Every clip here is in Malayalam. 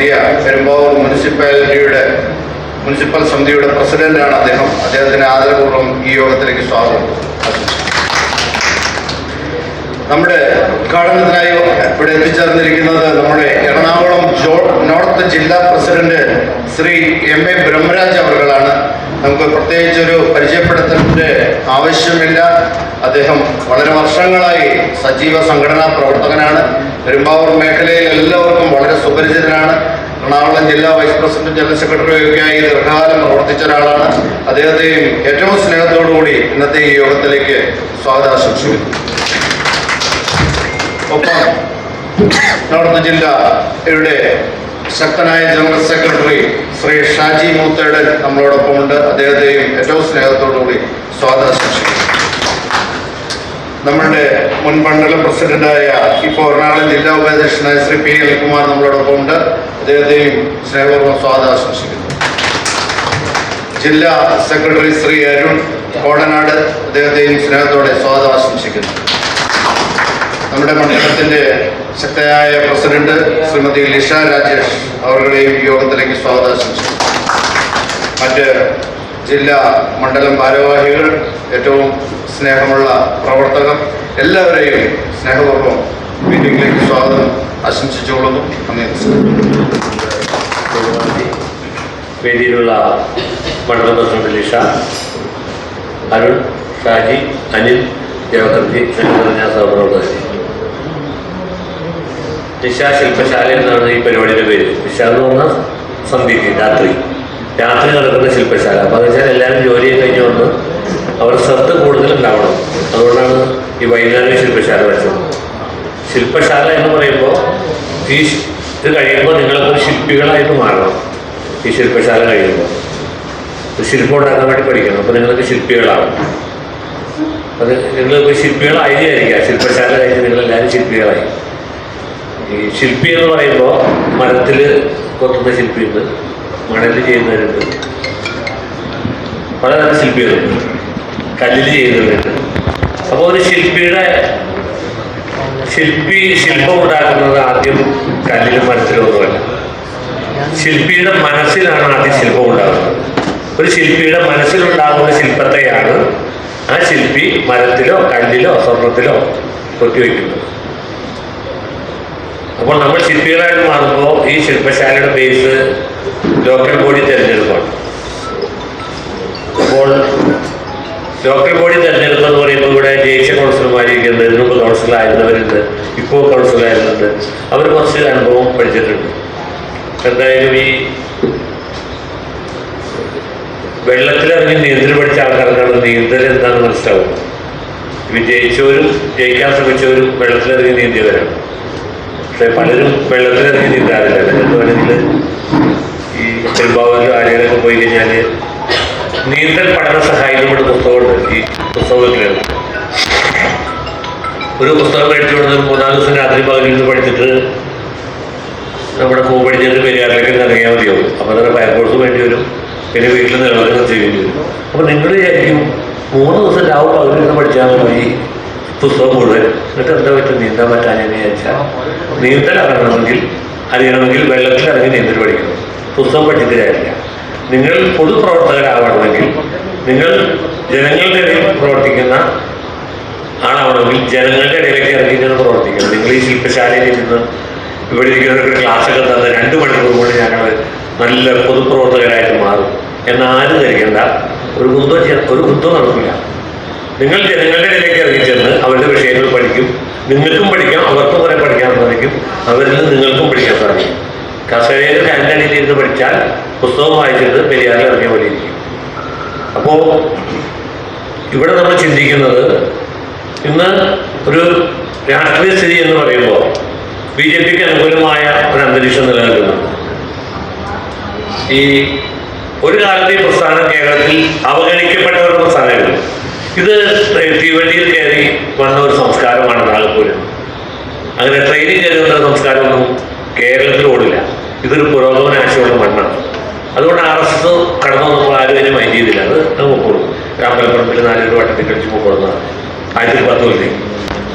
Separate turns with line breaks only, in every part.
നേടിയ പെരുമ്പാവൂർ മുനിസിപ്പൽ സമിതിയുടെ പ്രസിഡന്റാണ് അദ്ദേഹം. അദ്ദേഹത്തിന് ആദരപൂർവ്വം ഈ യോഗത്തിലേക്ക് സ്വാഗതം. നമ്മുടെ ഉദ്ഘാടനത്തിനായി ഇവിടെ എത്തിച്ചേർന്നിരിക്കുന്നത് നമ്മുടെ എറണാകുളം നോർത്ത് ജില്ലാ പ്രസിഡന്റ് ശ്രീ എം.എ. ബ്രഹ്മരാജ് അവർകളാണ്. നമുക്ക് പ്രത്യേകിച്ചൊരു പരിചയപ്പെടുത്തലിൻ്റെ ആവശ്യമില്ല. അദ്ദേഹം വളരെ വർഷങ്ങളായി സജീവ സംഘടനാ പ്രവർത്തകനാണ്. പെരുമ്പാവൂർ മേഖലയിൽ എല്ലാവർക്കും വളരെ സുപരിചിതനാണ്. എറണാകുളം ജില്ലാ വൈസ് പ്രസിഡന്റ് ജനറൽ സെക്രട്ടറിയൊക്കെയായി ദീർഘകാലം പ്രവർത്തിച്ച ഒരാളാണ്. അദ്ദേഹത്തെയും ഏറ്റവും സ്നേഹത്തോടുകൂടി ഇന്നത്തെ ഈ യോഗത്തിലേക്ക് സ്വാഗതം ആശംസിക്കുന്നു. ഒപ്പം നോർത്ത് ജില്ലയുടെ ശക്തനായ ജനറൽ സെക്രട്ടറി ശ്രീ ഷാജി മൂത്തേടൻ നമ്മളോടൊപ്പമുണ്ട്. അദ്ദേഹത്തെയും ഏറ്റവും സ്നേഹത്തോടുകൂടി സ്വാഗതം ആശംസിക്കുന്നു. നമ്മളുടെ മുൻ മണ്ഡലം പ്രസിഡന്റായ ഇപ്പോൾ എറണാകുളം ജില്ലാ ഉപാധ്യക്ഷനായ ശ്രീ പി അനിൽകുമാർ നമ്മളോടൊപ്പമുണ്ട്. അദ്ദേഹത്തെയും സ്നേഹപൂർവ്വം സ്വാഗതം ആശംസിക്കുന്നു. ജില്ലാ സെക്രട്ടറി ശ്രീ അരുൺ കോടനാട്, അദ്ദേഹത്തെയും സ്നേഹത്തോടെ സ്വാഗതം ആശംസിക്കുന്നു. നമ്മുടെ മണ്ഡലത്തിൻ്റെ ശക്തയായ പ്രസിഡന്റ് ശ്രീമതി ലിഷ രാജേഷ് അവരുടെയും യോഗത്തിലേക്ക് സ്വാഗതം ആശംസിക്കുന്നു. മറ്റ് ജില്ലാ മണ്ഡലം ഭാരവാഹികൾ, ഏറ്റവും സ്നേഹമുള്ള പ്രവർത്തകർ, എല്ലാവരെയും സ്നേഹപൂർവ്വം മീറ്റിംഗിലേക്ക് സ്വാഗതം ആശംസിച്ചുകൊള്ളുന്നു. നന്ദി.
വേദിയിലുള്ള മണ്ഡലം പ്രസിഡന്റ് ലിഷ, അരുൺ, ഷാജി, അനിൽ, ദേവകർത്തി, നിറഞ്ഞ സഹപ്രവർത്തകർ. ലിഷ ശില്പശാല എന്നാണ് ഈ പരിപാടിയുടെ പേര്. ലിഷ എന്ന് പറഞ്ഞാൽ സന്ധ്യയ്ക്ക് രാത്രി നടക്കുന്ന ശില്പശാല. അപ്പോൾ എന്ന് വെച്ചാൽ എല്ലാവരും ജോലിയൊക്കെ കഴിഞ്ഞ് വന്ന് അവർ ശ്രദ്ധ കൂടുതലുണ്ടാവണം. അതുകൊണ്ടാണ് ഈ വൈകുന്നേരം ശില്പശാല വെച്ചത്. ശില്പശാല എന്ന് പറയുമ്പോൾ ഇത് കഴിയുമ്പോൾ നിങ്ങളൊക്കെ ശില്പികളായിട്ട് മാറണം. ഈ ശില്പശാല കഴിയുമ്പോൾ ശില്പം ഉണ്ടാക്കാൻ വേണ്ടി പഠിക്കണം. അപ്പോൾ നിങ്ങൾക്ക് ശില്പികളാവും. അത് നിങ്ങൾ ശില്പികളായി വിചാരിക്കുക. ശില്പശാല കഴിഞ്ഞ് നിങ്ങളെല്ലാവരും ശില്പികളായി. ഈ ശില്പി എന്ന് പറയുമ്പോൾ മരത്തിൽ കൊത്തുന്ന ശില്പിയുണ്ട്, മണലിൽ ചെയ്യുന്നവരുണ്ട്, പലതരം ശില്പികളുണ്ട്, കല്ലിൽ ചെയ്യുന്നവരുണ്ട്. അപ്പോൾ ഒരു ശില്പം ഉണ്ടാക്കുന്നത് ആദ്യം കല്ലിലും മരത്തിലും ഒന്നുമല്ല. ശില്പിയുടെ മനസ്സിലാണ് ആദ്യം ശില്പം ഉണ്ടാകുന്നത്. ഒരു ശില്പിയുടെ മനസ്സിലുണ്ടാകുന്ന ശില്പത്തെയാണ് ആ ശില്പി മരത്തിലോ കല്ലിലോ സ്വർണത്തിലോ കൊത്തിവെക്കുന്നത്. അപ്പോൾ നമ്മൾ ശില്പികളായിട്ട് മാറുമ്പോൾ ഈ ശില്പശാലയുടെ ബേസ് ലോക്കൽ ബോഡി തിരഞ്ഞെടുപ്പാണ്. അപ്പോൾ ലോക്കൽ ബോഡി തിരഞ്ഞെടുപ്പ് എന്ന് പറയുമ്പോൾ ഇവിടെ ദേശീയ കൗൺസിലർമാരിരിക്കുന്നുണ്ട്, ഇതിനുമ്പ് കൗൺസിലറായിരുന്നവരുണ്ട്, ഇപ്പോൾ കൗൺസിലറായിരുന്നുണ്ട്. അവർ കുറച്ച് അനുഭവം പഠിച്ചിട്ടുണ്ട്. എന്തായാലും ഈ വെള്ളത്തിലിറങ്ങി നീന്തൽ പഠിച്ച ആൾക്കാർക്കാണ് നീന്തൽ എന്താണെന്ന് മനസ്സിലാവും. ഇവ ജയിച്ചവരും ജയിക്കാൻ ശ്രമിച്ചവരും വെള്ളത്തിലിറങ്ങി നീന്തിയവരാണ്. പക്ഷെ പലരും വെള്ളത്തിലിറങ്ങി നീന്താറില്ല. എന്നിട്ട് വേണമെങ്കിൽ ഈ പെരുമ്പാവൂരിൽ ആരെയൊക്കെ പോയി കഴിഞ്ഞാൽ നീന്തൽ പഠന സഹായികളുടെ പുസ്തകമുണ്ട്. ഈ പുസ്തകത്തിലാണ് ഒരു പുസ്തകം മേടിച്ചുകൊണ്ട് 3 ദിവസം രാത്രി പകലിൽ നിന്ന് പഠിച്ചിട്ട് നമ്മുടെ പഠിച്ചിട്ട് പെരിയാറിലേക്ക് ഇറങ്ങിയാൽ മതിയാവും. അപ്പോൾ തന്നെ ഫയർഫോഴ്സ് വേണ്ടി വരും, പിന്നെ വീട്ടിൽ നിലനിർത്തുന്ന ചെയ്യേണ്ടി വരും. അപ്പോൾ നിങ്ങൾ വിചാരിക്കും 3 ദിവസം രാവും പകലിൽ നിന്ന് പഠിച്ചാൽ മതി പുസ്തകം മുഴുവൻ, എന്നിട്ട് എന്താ പറ്റും നീന്താൻ പറ്റാനെന്ന് വിചാരിച്ചാൽ നീന്തൽ അറിയണമെങ്കിൽ വെള്ളത്തിലിറങ്ങി നീന്തൽ പഠിക്കണം. പുസ്തകം പഠിച്ചിട്ട് കാര്യമില്ല. നിങ്ങൾ പൊതുപ്രവർത്തകരാവണമെങ്കിൽ, നിങ്ങൾ ജനങ്ങളുടെ ഇടയിൽ പ്രവർത്തിക്കുന്ന ആളാവണമെങ്കിൽ ജനങ്ങളുടെ ഇടയിലേക്ക് ഇറങ്ങി നിന്ന് പ്രവർത്തിക്കണം. നിങ്ങൾ ഈ ശില്പശാലയിൽ നിന്ന് ഇവിടെ ഇരിക്കുന്നവർക്ക് ക്ലാസ്സൊക്കെ തന്ന 2 മണിക്കൂർ കൊണ്ട് ഞങ്ങൾ നല്ല പൊതുപ്രവർത്തകരായിട്ട് മാറും എന്നാരും ധരിക്കേണ്ട. ഒരു കുന്തം നടക്കില്ല. നിങ്ങൾ ജനങ്ങളുടെ ഇടയിലേക്ക് ഇറങ്ങിച്ചെന്ന് അവരുടെ വിഷയങ്ങൾ പഠിക്കും. നിങ്ങൾക്കും പഠിക്കാം, അവർക്കും കുറെ പഠിക്കാൻ സാധിക്കും, അവരിൽ നിന്ന് നിങ്ങൾക്കും പഠിക്കാൻ സാധിക്കും. കസേരയിൽ രണ്ടടിയിലിരുന്ന് പഠിച്ചാൽ പുസ്തകം വായിച്ചിട്ട് പെരിയാറിൽ ഇറങ്ങിയ പോലെ ഇരിക്കും. അപ്പോൾ ഇവിടെ നമ്മൾ ചിന്തിക്കുന്നത്, ഇന്ന് ഒരു രാഷ്ട്രീയ സ്ഥിതി എന്ന് പറയുമ്പോൾ BJPക്ക് അനുകൂലമായ ഒരു അന്തരീക്ഷം നിലനിൽക്കുന്നുണ്ട്. ഈ ഒരു കാലത്ത് ഈ പ്രസ്ഥാനം കേരളത്തിൽ അവഗണിക്കപ്പെട്ടവരുടെ പ്രസ്ഥാനമായിരുന്നു. ഇത് തീവണ്ടിയിൽ കയറി വന്ന ഒരു സംസ്കാരമാണ് നാഗപ്പൂരിൽ. അങ്ങനെ ട്രെയിനിൽ കയറി വന്ന സംസ്കാരമൊന്നും കേരളത്തിൽ ഓടില്ല. ഇതൊരു പുരോഗമന ആശയമുള്ള മണ്ണാണ്. അതുകൊണ്ട് RSS കടന്നു വന്നപ്പോൾ ആരും അതിനെ മൈൻഡ് ചെയ്തില്ല. അത് മുക്കോളും അമ്പലപ്പറമ്പിൽ 4 വട്ടത്തിൽ കളിച്ച് മുക്കോളുന്നതാണ് 1910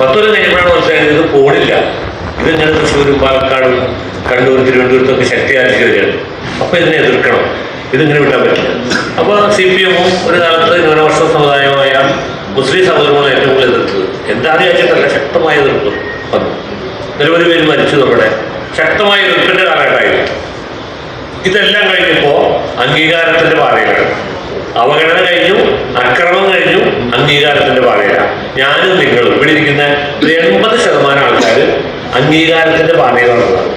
10 കഴിഞ്ഞപ്പോഴാണ് മനസ്സിലായത് ഇത് പോണില്ല. ഇതിങ്ങനെ തൃശ്ശൂരും പാലക്കാടും കണ്ണൂർ, തിരുവനന്തപുരത്തൊക്കെ ശക്തി ആർജിച്ച് വരികയാണ്. അപ്പോൾ ഇതിനെ എതിർക്കണം, ഇതിങ്ങനെ വിട്ടാൻ പറ്റില്ല. അപ്പോൾ CPM ഒരു കാലത്ത് ന്യൂനപക്ഷ സമുദായമായ മുസ്ലിം സഹോദരങ്ങളെ ഏറ്റവും കൂടുതൽ എതിർത്തത് എന്താണെന്ന് ചോദിച്ചിട്ടല്ല, ശക്തമായ എതിർപ്പ് വന്നു. നിരവധി പേര് മരിച്ചു. നമ്മുടെ ശക്തമായ എതിർപ്പിൻ്റെ കാലഘട്ടമായിരുന്നു. ഇതെല്ലാം കഴിഞ്ഞപ്പോൾ അംഗീകാരത്തിൻ്റെ പാതയിലാണ്. അവഗണന കഴിഞ്ഞു, അക്രമം കഴിഞ്ഞു, അംഗീകാരത്തിൻ്റെ പാതയിലാണ്. ഞാനും നിങ്ങളും ഇവിടെ ഇരിക്കുന്ന 80% ആൾക്കാർ അംഗീകാരത്തിൻ്റെ പാതയിലുള്ളതാണ്.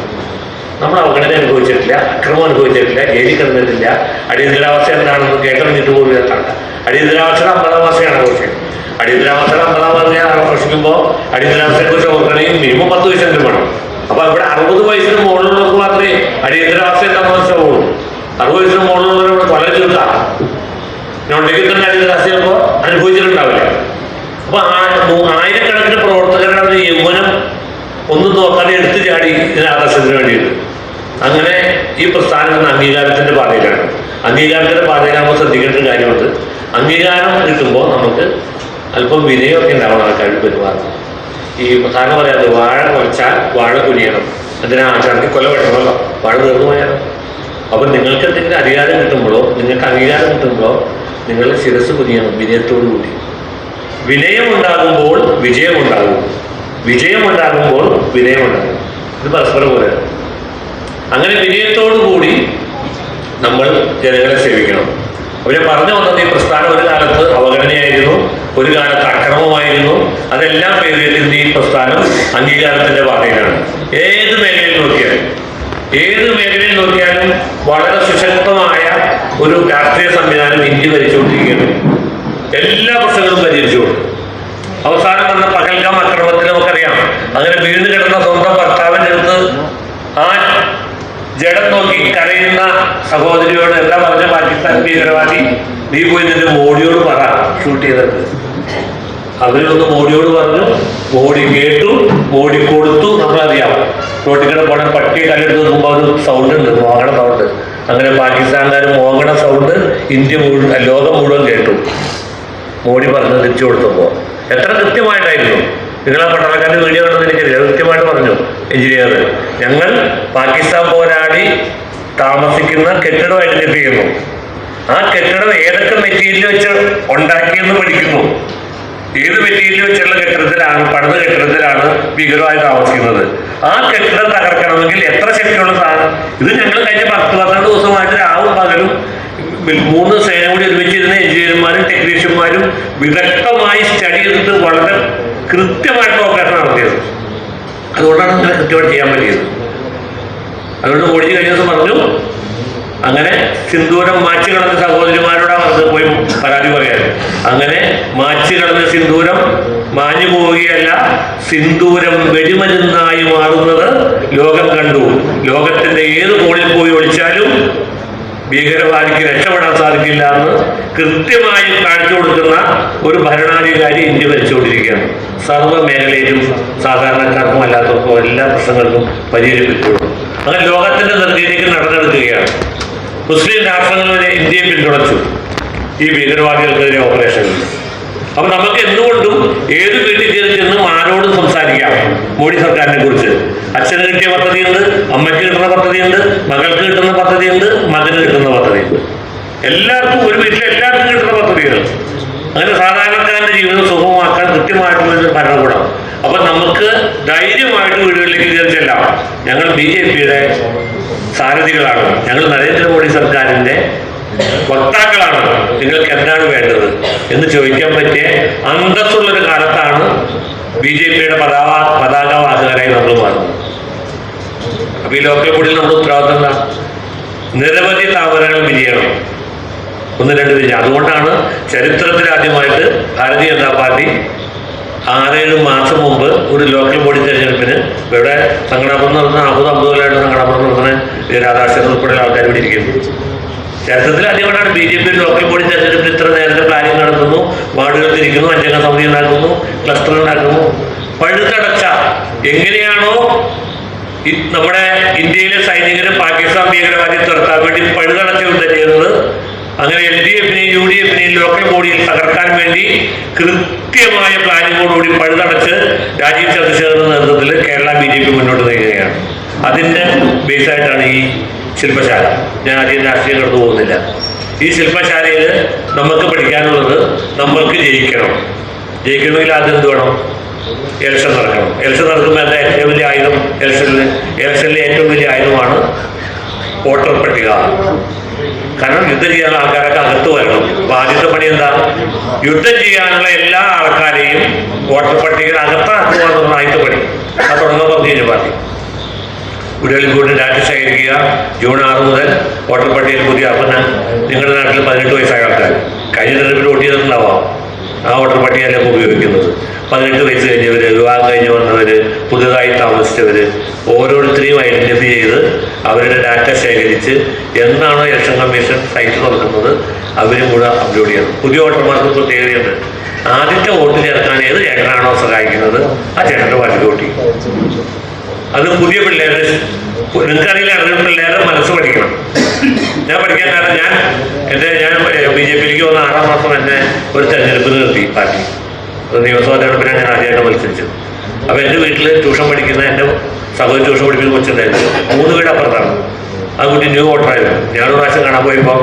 നമ്മൾ അവഗണന അനുഭവിച്ചിട്ടില്ല, അക്രമം അനുഭവിച്ചിട്ടില്ല, ജയിലിൽ കിടന്നിട്ടില്ല. അടിയന്തരാവസ്ഥ എന്താണെന്ന് കേട്ടറിഞ്ഞിട്ട് പോലും എത്തണ്ട. അടിയന്തരാവസ്ഥയുടെ 50-ാം വർഷമാണ് ആഘോഷിക്കുന്നത്. അടിയന്തരാവസ്ഥയുടെ 50-ാം വർഷം ആഘോഷിക്കുമ്പോൾ അടിയന്തരാവസ്ഥയെക്കുറിച്ച് ഓർക്കണമെങ്കിൽ മിനിമം 10 വയസ്സെങ്കിലും വേണം. അപ്പോൾ ഇവിടെ 60 വയസ്സിന് മുകളിലുള്ളവർക്ക് മാത്രമേ അടിയന്തരാവസ്ഥ എന്താണെന്ന് മനസ്സിലാവുള്ളൂ. 60 വയസ്സിന് മുകളിലുള്ളവരോട് വളരെ ചെറുതാണ്. നോണ്ടെങ്കിൽ തന്നെ അടിയന്തരാവസ്ഥ ചിലപ്പോൾ അനുഭവിച്ചിട്ടുണ്ടാവില്ല. അപ്പോൾ ആയിരക്കണക്കിന് പ്രവർത്തകരുടെ യൗവനം ഒന്നും നോക്കാതെ എടുത്തു ചാടി ഇതിന് ആദർശത്തിന് വേണ്ടിയിട്ട്. അങ്ങനെ ഈ പ്രസ്ഥാനം എന്ന അംഗീകാരത്തിൻ്റെ പാതയിലാണ്. അംഗീകാരത്തിൻ്റെ പാതയിലാകുമ്പോൾ ശ്രദ്ധിക്കേണ്ട ഒരു കാര്യമുണ്ട്. അംഗീകാരം കിട്ടുമ്പോൾ നമുക്ക് അല്പം വിനയമൊക്കെ ഉണ്ടാവണം ആൾക്കാർ പെരുമാറുന്നത്. ഈ പ്രധാനം പറയാതെ വാഴ കുറച്ചാൽ വാഴ കുനിയണം. എന്തിനാ ആൾക്കാർക്ക് കൊല വെട്ടണമല്ലോ, വാഴ തീർന്നു പോയാലോ. അപ്പം നിങ്ങൾക്ക് എന്തെങ്കിലും അധികാരം കിട്ടുമ്പോഴോ നിങ്ങൾക്ക് അംഗീകാരം കിട്ടുമ്പോഴോ നിങ്ങൾ ശിരസ് കുനിയണം വിനയത്തോടു കൂടി. വിനയമുണ്ടാകുമ്പോൾ വിജയമുണ്ടാകും, വിജയമുണ്ടാകുമ്പോൾ വിനയമുണ്ടാകും. ഇത് പരസ്പരം പോലെ. അങ്ങനെ വിനയത്തോടു കൂടി നമ്മൾ ജനങ്ങളെ സേവിക്കണം. അവരെ പറഞ്ഞു വന്നത് ഈ പ്രസ്ഥാനം ഒരു കാലത്ത് അവഗണനയായിരുന്നു, ഒരു കാലത്ത് അക്രമമായിരുന്നു. അതെല്ലാം പേരിൽ ഈ പ്രസ്ഥാനം അംഗീകാരത്തിൻ്റെ പാതയിലാണ്. ഏത് മേഖലയിൽ നോക്കിയാലും വളരെ സുശക്തമായ ഒരു രാഷ്ട്രീയ സംവിധാനം ഇന്ത്യ ഭരിച്ചുകൊണ്ടിരിക്കുകയാണ്. എല്ലാ പ്രശ്നങ്ങളും പരിഹരിച്ചുകൊണ്ട് അവസാനം വന്ന പഹൽഗാം അക്രമത്തിൽ നമുക്കറിയാം. അങ്ങനെ വീണ് കിടന്ന സ്വന്തം ഭർത്താവിൻ്റെ അടുത്ത് ആ ജഡം നോക്കി കരയുന്ന സഹോദരിയോട് എന്താ പറഞ്ഞ പാകിസ്ഥാൻ ഭീകരവാദി, നീ പോയി നിന്റെ മോഡിയോട് പറ ഷൂട്ട് ചെയ്തിട്ട്. അവരൊന്ന് മോഡിയോട് പറഞ്ഞു, മോഡി കേട്ടു, മോഡി കൊടുത്തു. നമ്മളറിയാം, റോട്ടിക്കടെ പോണ പട്ടി കല്ലെടുത്ത് നോക്കുമ്പോൾ ഒരു സൗണ്ട് ഉണ്ട്, മോഹണ സൗണ്ട്. അങ്ങനെ പാകിസ്ഥാൻകാർ മോഹണ സൗണ്ട് ഇന്ത്യ മുഴുവൻ, ലോകം മുഴുവൻ കേട്ടു. മോഡി പറഞ്ഞ് തിരിച്ചു കൊടുത്തപ്പോൾ എത്ര കൃത്യമായിട്ടായിരുന്നു. നിങ്ങളാ പട്ടാളക്കാരുടെ വീഡിയോ കണ്ടെന്ന് എനിക്കറിയില്ല. കൃത്യമായിട്ട് പറഞ്ഞു എഞ്ചിനീയർ, ഞങ്ങൾ പാകിസ്ഥാൻ പോരാടി താമസിക്കുന്ന കെട്ടിടം ഐഡന്റിഫൈ ചെയ്യുന്നു. ആ കെട്ടിടം ഏതൊക്കെ മെറ്റീരിയൽ വെച്ച് ഉണ്ടാക്കിയെന്ന് പഠിക്കുന്നു. ഏത് മെറ്റീരിയൽ വെച്ചുള്ള കെട്ടിടത്തിലാണ്, പണിത കെട്ടിടത്തിലാണ് ഭീകരമായി താമസിക്കുന്നത്. ആ കെട്ടിടം തകർക്കണമെങ്കിൽ എത്ര ശക്തിയുള്ള സാധനം. ഇത് ഞങ്ങൾ കഴിഞ്ഞ 10-12 ദിവസമായിട്ട് രാവും പകലും 3 സേന കൂടി ഒരുമിച്ചിരുന്ന എഞ്ചിനീയർമാരും ടെക്നീഷ്യന്മാരും വിദഗ്ധമായി സ്റ്റഡി ചെയ്തിട്ട് വളരെ കൃത്യമായിട്ട് ഓപ്പറേഷൻ നടത്തിയത്. അതുകൊണ്ടാണ് അങ്ങനെ കൃത്യമായിട്ട് ചെയ്യാൻ പറ്റിയത്. അതുകൊണ്ട് മോഡി കഴിഞ്ഞ ദിവസം പറഞ്ഞു, അങ്ങനെ സിന്ദൂരം മാച്ചു കളഞ്ഞ സഹോദരിമാരോടാണ് അത് പോയി പരാതി പറയാൻ. അങ്ങനെ മാച്ചു കളഞ്ഞ സിന്ദൂരം മാഞ്ഞു പോവുകയല്ല, സിന്ദൂരം വെടിമരുന്നായി മാറുന്നത് ലോകം കണ്ടു. ലോകത്തിന്റെ ഏത് കോണിൽ പോയി ഒളിച്ചാലും ഭീകരവാദിക്ക് രക്ഷപ്പെടാൻ സാധിക്കില്ല എന്ന് കൃത്യമായി കാണിച്ചു കൊടുക്കുന്ന ഒരു ഭരണാധികാരി ഇന്ത്യ ഭരിച്ചുകൊണ്ടിരിക്കുകയാണ്. സർവ്വ മേഖലയിലും സാധാരണക്കാർക്കും അല്ലാത്തവർക്കും എല്ലാ പ്രശ്നങ്ങൾക്കും പരിഹരിപ്പിച്ചുകൊണ്ടു. അങ്ങനെ ലോകത്തിന്റെ നിർദ്ദേശിക്ക് നടന്നെടുക്കുകയാണ്. മുസ്ലിം രാഷ്ട്രങ്ങൾ വരെ ഇന്ത്യയെ പിന്തുണച്ചു ഈ ഭീകരവാദികൾക്കെതിരെ ഓപ്പറേഷനിൽ. അപ്പൊ നമുക്ക് എന്തുകൊണ്ടും ഏത് വീട്ടിൽ കയറി ചെന്നും ആരോടും സംസാരിക്കാം മോഡി സർക്കാരിനെ കുറിച്ച്. അച്ഛന് കിട്ടിയ പദ്ധതിയുണ്ട്, അമ്മയ്ക്ക് കിട്ടുന്ന പദ്ധതിയുണ്ട്, മകൾക്ക് കിട്ടുന്ന പദ്ധതിയുണ്ട്, മകന് കിട്ടുന്ന പദ്ധതിയുണ്ട്. എല്ലാവർക്കും, ഒരു വീട്ടിലെ എല്ലാവർക്കും കിട്ടുന്ന പദ്ധതികൾ. അങ്ങനെ സാധാരണക്കാരൻ്റെ ജീവിതം സുഗമമാക്കാൻ കൃത്യമായിട്ടുള്ളൊരു ഭരണകൂടം. അപ്പൊ നമുക്ക് ധൈര്യമായിട്ട് വീടുകളിലേക്ക് കയറി ചെല്ലാം. ഞങ്ങൾ BJPയുടെ സാരഥികളാണ്, ഞങ്ങൾ നരേന്ദ്രമോദി സർക്കാരിൻ്റെ വക്താക്കളാണ്, നിങ്ങൾക്ക് എന്താണ് വേണ്ടത് എന്ന് ചോദിക്കാൻ പറ്റിയ അന്തസ്സുള്ളൊരു കാലത്താണ് BJPയുടെ പതാകവാഹകരായി നമ്മൾ മാറുന്നത്. അപ്പൊ ഈ ലോക്കൽ ബോഡിയിൽ നമ്മുടെ ഉത്തരവാദിത്തം എന്താ? നിരവധി താമരകൾ വിരിയണം, 1-2 വിജയം. അതുകൊണ്ടാണ് ചരിത്രത്തിൽ ആദ്യമായിട്ട് ഭാരതീയ ജനതാ പാർട്ടി 6-7 മാസം മുമ്പ് ഒരു ലോക്കൽ ബോഡി തെരഞ്ഞെടുപ്പിന് ഇവിടെ സംഘടനപുരം നടന്ന 40-50 കൊല്ലമായിട്ട് സംഘടനപുരം നടത്തുന്ന രാധാകൃഷ്ണൻ ഉൾപ്പെടെയുള്ള ആൾക്കാർ ഇവിടെ ഇരിക്കുന്നു. ചരിത്രത്തിൽ ആദ്യമായിട്ടാണ് BJP ലോക്കൽ ബോഡി തെരഞ്ഞെടുപ്പിൽ ഇത്ര നേരത്തെ പ്ലാനിങ് നടത്തുന്നു, വാർഡുകൾ തിരിക്കുന്നു, 5-അംഗ സമിതി ഉണ്ടാക്കുന്നു, ക്ലസ്റ്റർ ഉണ്ടാക്കുന്നു. പഴുതടച്ച എങ്ങനെയാണോ നമ്മുടെ ഇന്ത്യയിലെ സൈനികരെ പാകിസ്ഥാൻ ഭീകരവാദി തുരത്താൻ വേണ്ടി പഴുതടച്ച യുദ്ധം ചെയ്യുന്നത്, അങ്ങനെ LDFനെയും UDFനെയും ലോക്കൽ ബോഡിയിൽ തകർക്കാൻ വേണ്ടി കൃത്യമായ പ്ലാനിങ്ങോടുകൂടി പഴുതടച്ച് രാജീവ് ചന്ദ്രശേഖറിന്റെ നേതൃത്വത്തിൽ കേരള BJP മുന്നോട്ട് നീങ്ങുകയാണ്. അതിൻ്റെ ബേസായിട്ടാണ് ഈ ശില്പശാല. ഞാൻ അധികം രാഷ്ട്രീയം കടന്നു പോകുന്നില്ല. ഈ ശില്പശാലയിൽ നമുക്ക് പഠിക്കാനുള്ളത് നമ്മൾക്ക് ജയിക്കണമെങ്കിൽ ആദ്യം എന്ത് വേണം? ഇലക്ഷൻ നടക്കണം. ഇലക്ഷൻ നടക്കുമ്പോൾ എന്താ ഏറ്റവും വലിയ ആയുധം? ഇലക്ഷനിലെ ഏറ്റവും വലിയ ആയുധമാണ് വോട്ടർ പട്ടിക. കാരണം യുദ്ധം ചെയ്യാനുള്ള ആൾക്കാരൊക്കെ അകത്ത് വരണം. അപ്പൊ ആദ്യത്തെ പണി എന്താ? യുദ്ധം ചെയ്യാനുള്ള എല്ലാ ആൾക്കാരെയും വോട്ടർ പട്ടികയിൽ അകത്താക്കുക എന്നുള്ള ആദ്യത്തെ പണി. അത് തുടങ്ങാൻ പറഞ്ഞു പാർട്ടി. വീടുകളിൽ കൂടി ഡാറ്റ ശേഖരിക്കുക. ജൂൺ 6 മുതൽ വോട്ടർ പട്ടികയിൽ പുതിയ. അപ്പം നിങ്ങളുടെ നാട്ടിൽ 18 വയസ്സായ ആൾക്കാർ കഴിഞ്ഞ തെരഞ്ഞെടുപ്പിൽ വോട്ട് ചെയ്തിട്ടുണ്ടാവാം. ആ വോട്ടർ പട്ടികയിലാണ് ഉപയോഗിക്കുന്നത്. 18 വയസ്സ് കഴിഞ്ഞവർ, വിവാഹം കഴിഞ്ഞ് വന്നവർ, പുതുതായി താമസിച്ചവർ, ഓരോരുത്തരെയും ഐഡന്റിഫൈ ചെയ്ത് അവരുടെ ഡാറ്റ ശേഖരിച്ച് എന്നാണോ ഇലക്ഷൻ കമ്മീഷൻ സൈറ്റ് തുറക്കുന്നത് അവരും കൂടെ അപ്ലോഡ് ചെയ്യണം. പുതിയ വോട്ടർമാർക്ക് പ്രത്യേകതയുണ്ട്. ആദ്യത്തെ വോട്ട് ചേർക്കാൻ ഏത് ചേട്ടനാണോ സഹായിക്കുന്നത് ആ ചേട്ടൻ്റെ പാർട്ടിക്ക് വോട്ട് ചെയ്യും. അത് പുതിയ പിള്ളേരുടെ, നിങ്ങൾക്കറിയില്ല, അതിന് പിള്ളേരുടെ മനസ്സ് പഠിക്കണം. ഞാൻ പഠിക്കാൻ കാരണം ഞാൻ BJPയിലേക്ക് വന്ന 6-ാം മാസം എന്നെ ഒരു തെരഞ്ഞെടുപ്പ് നിർത്തി പാർട്ടി. നിയമസഭാ തെരഞ്ഞെടുപ്പിനാണ് ഞാൻ ആദ്യമായിട്ട് മത്സരിച്ചത്. അപ്പോൾ എൻ്റെ വീട്ടിൽ ട്യൂഷൻ പഠിക്കുന്ന എൻ്റെ സഹോദരി ട്യൂഷൻ പഠിപ്പിക്കുന്ന കൊച്ചുണ്ടായിരുന്നു. 3 വീട് അപ്പുറത്താണ്. ആ കുട്ടി ന്യൂ വോട്ടറായിരുന്നു. ഞാനൊരു പ്രാവശ്യം കാണാൻ പോയപ്പോൾ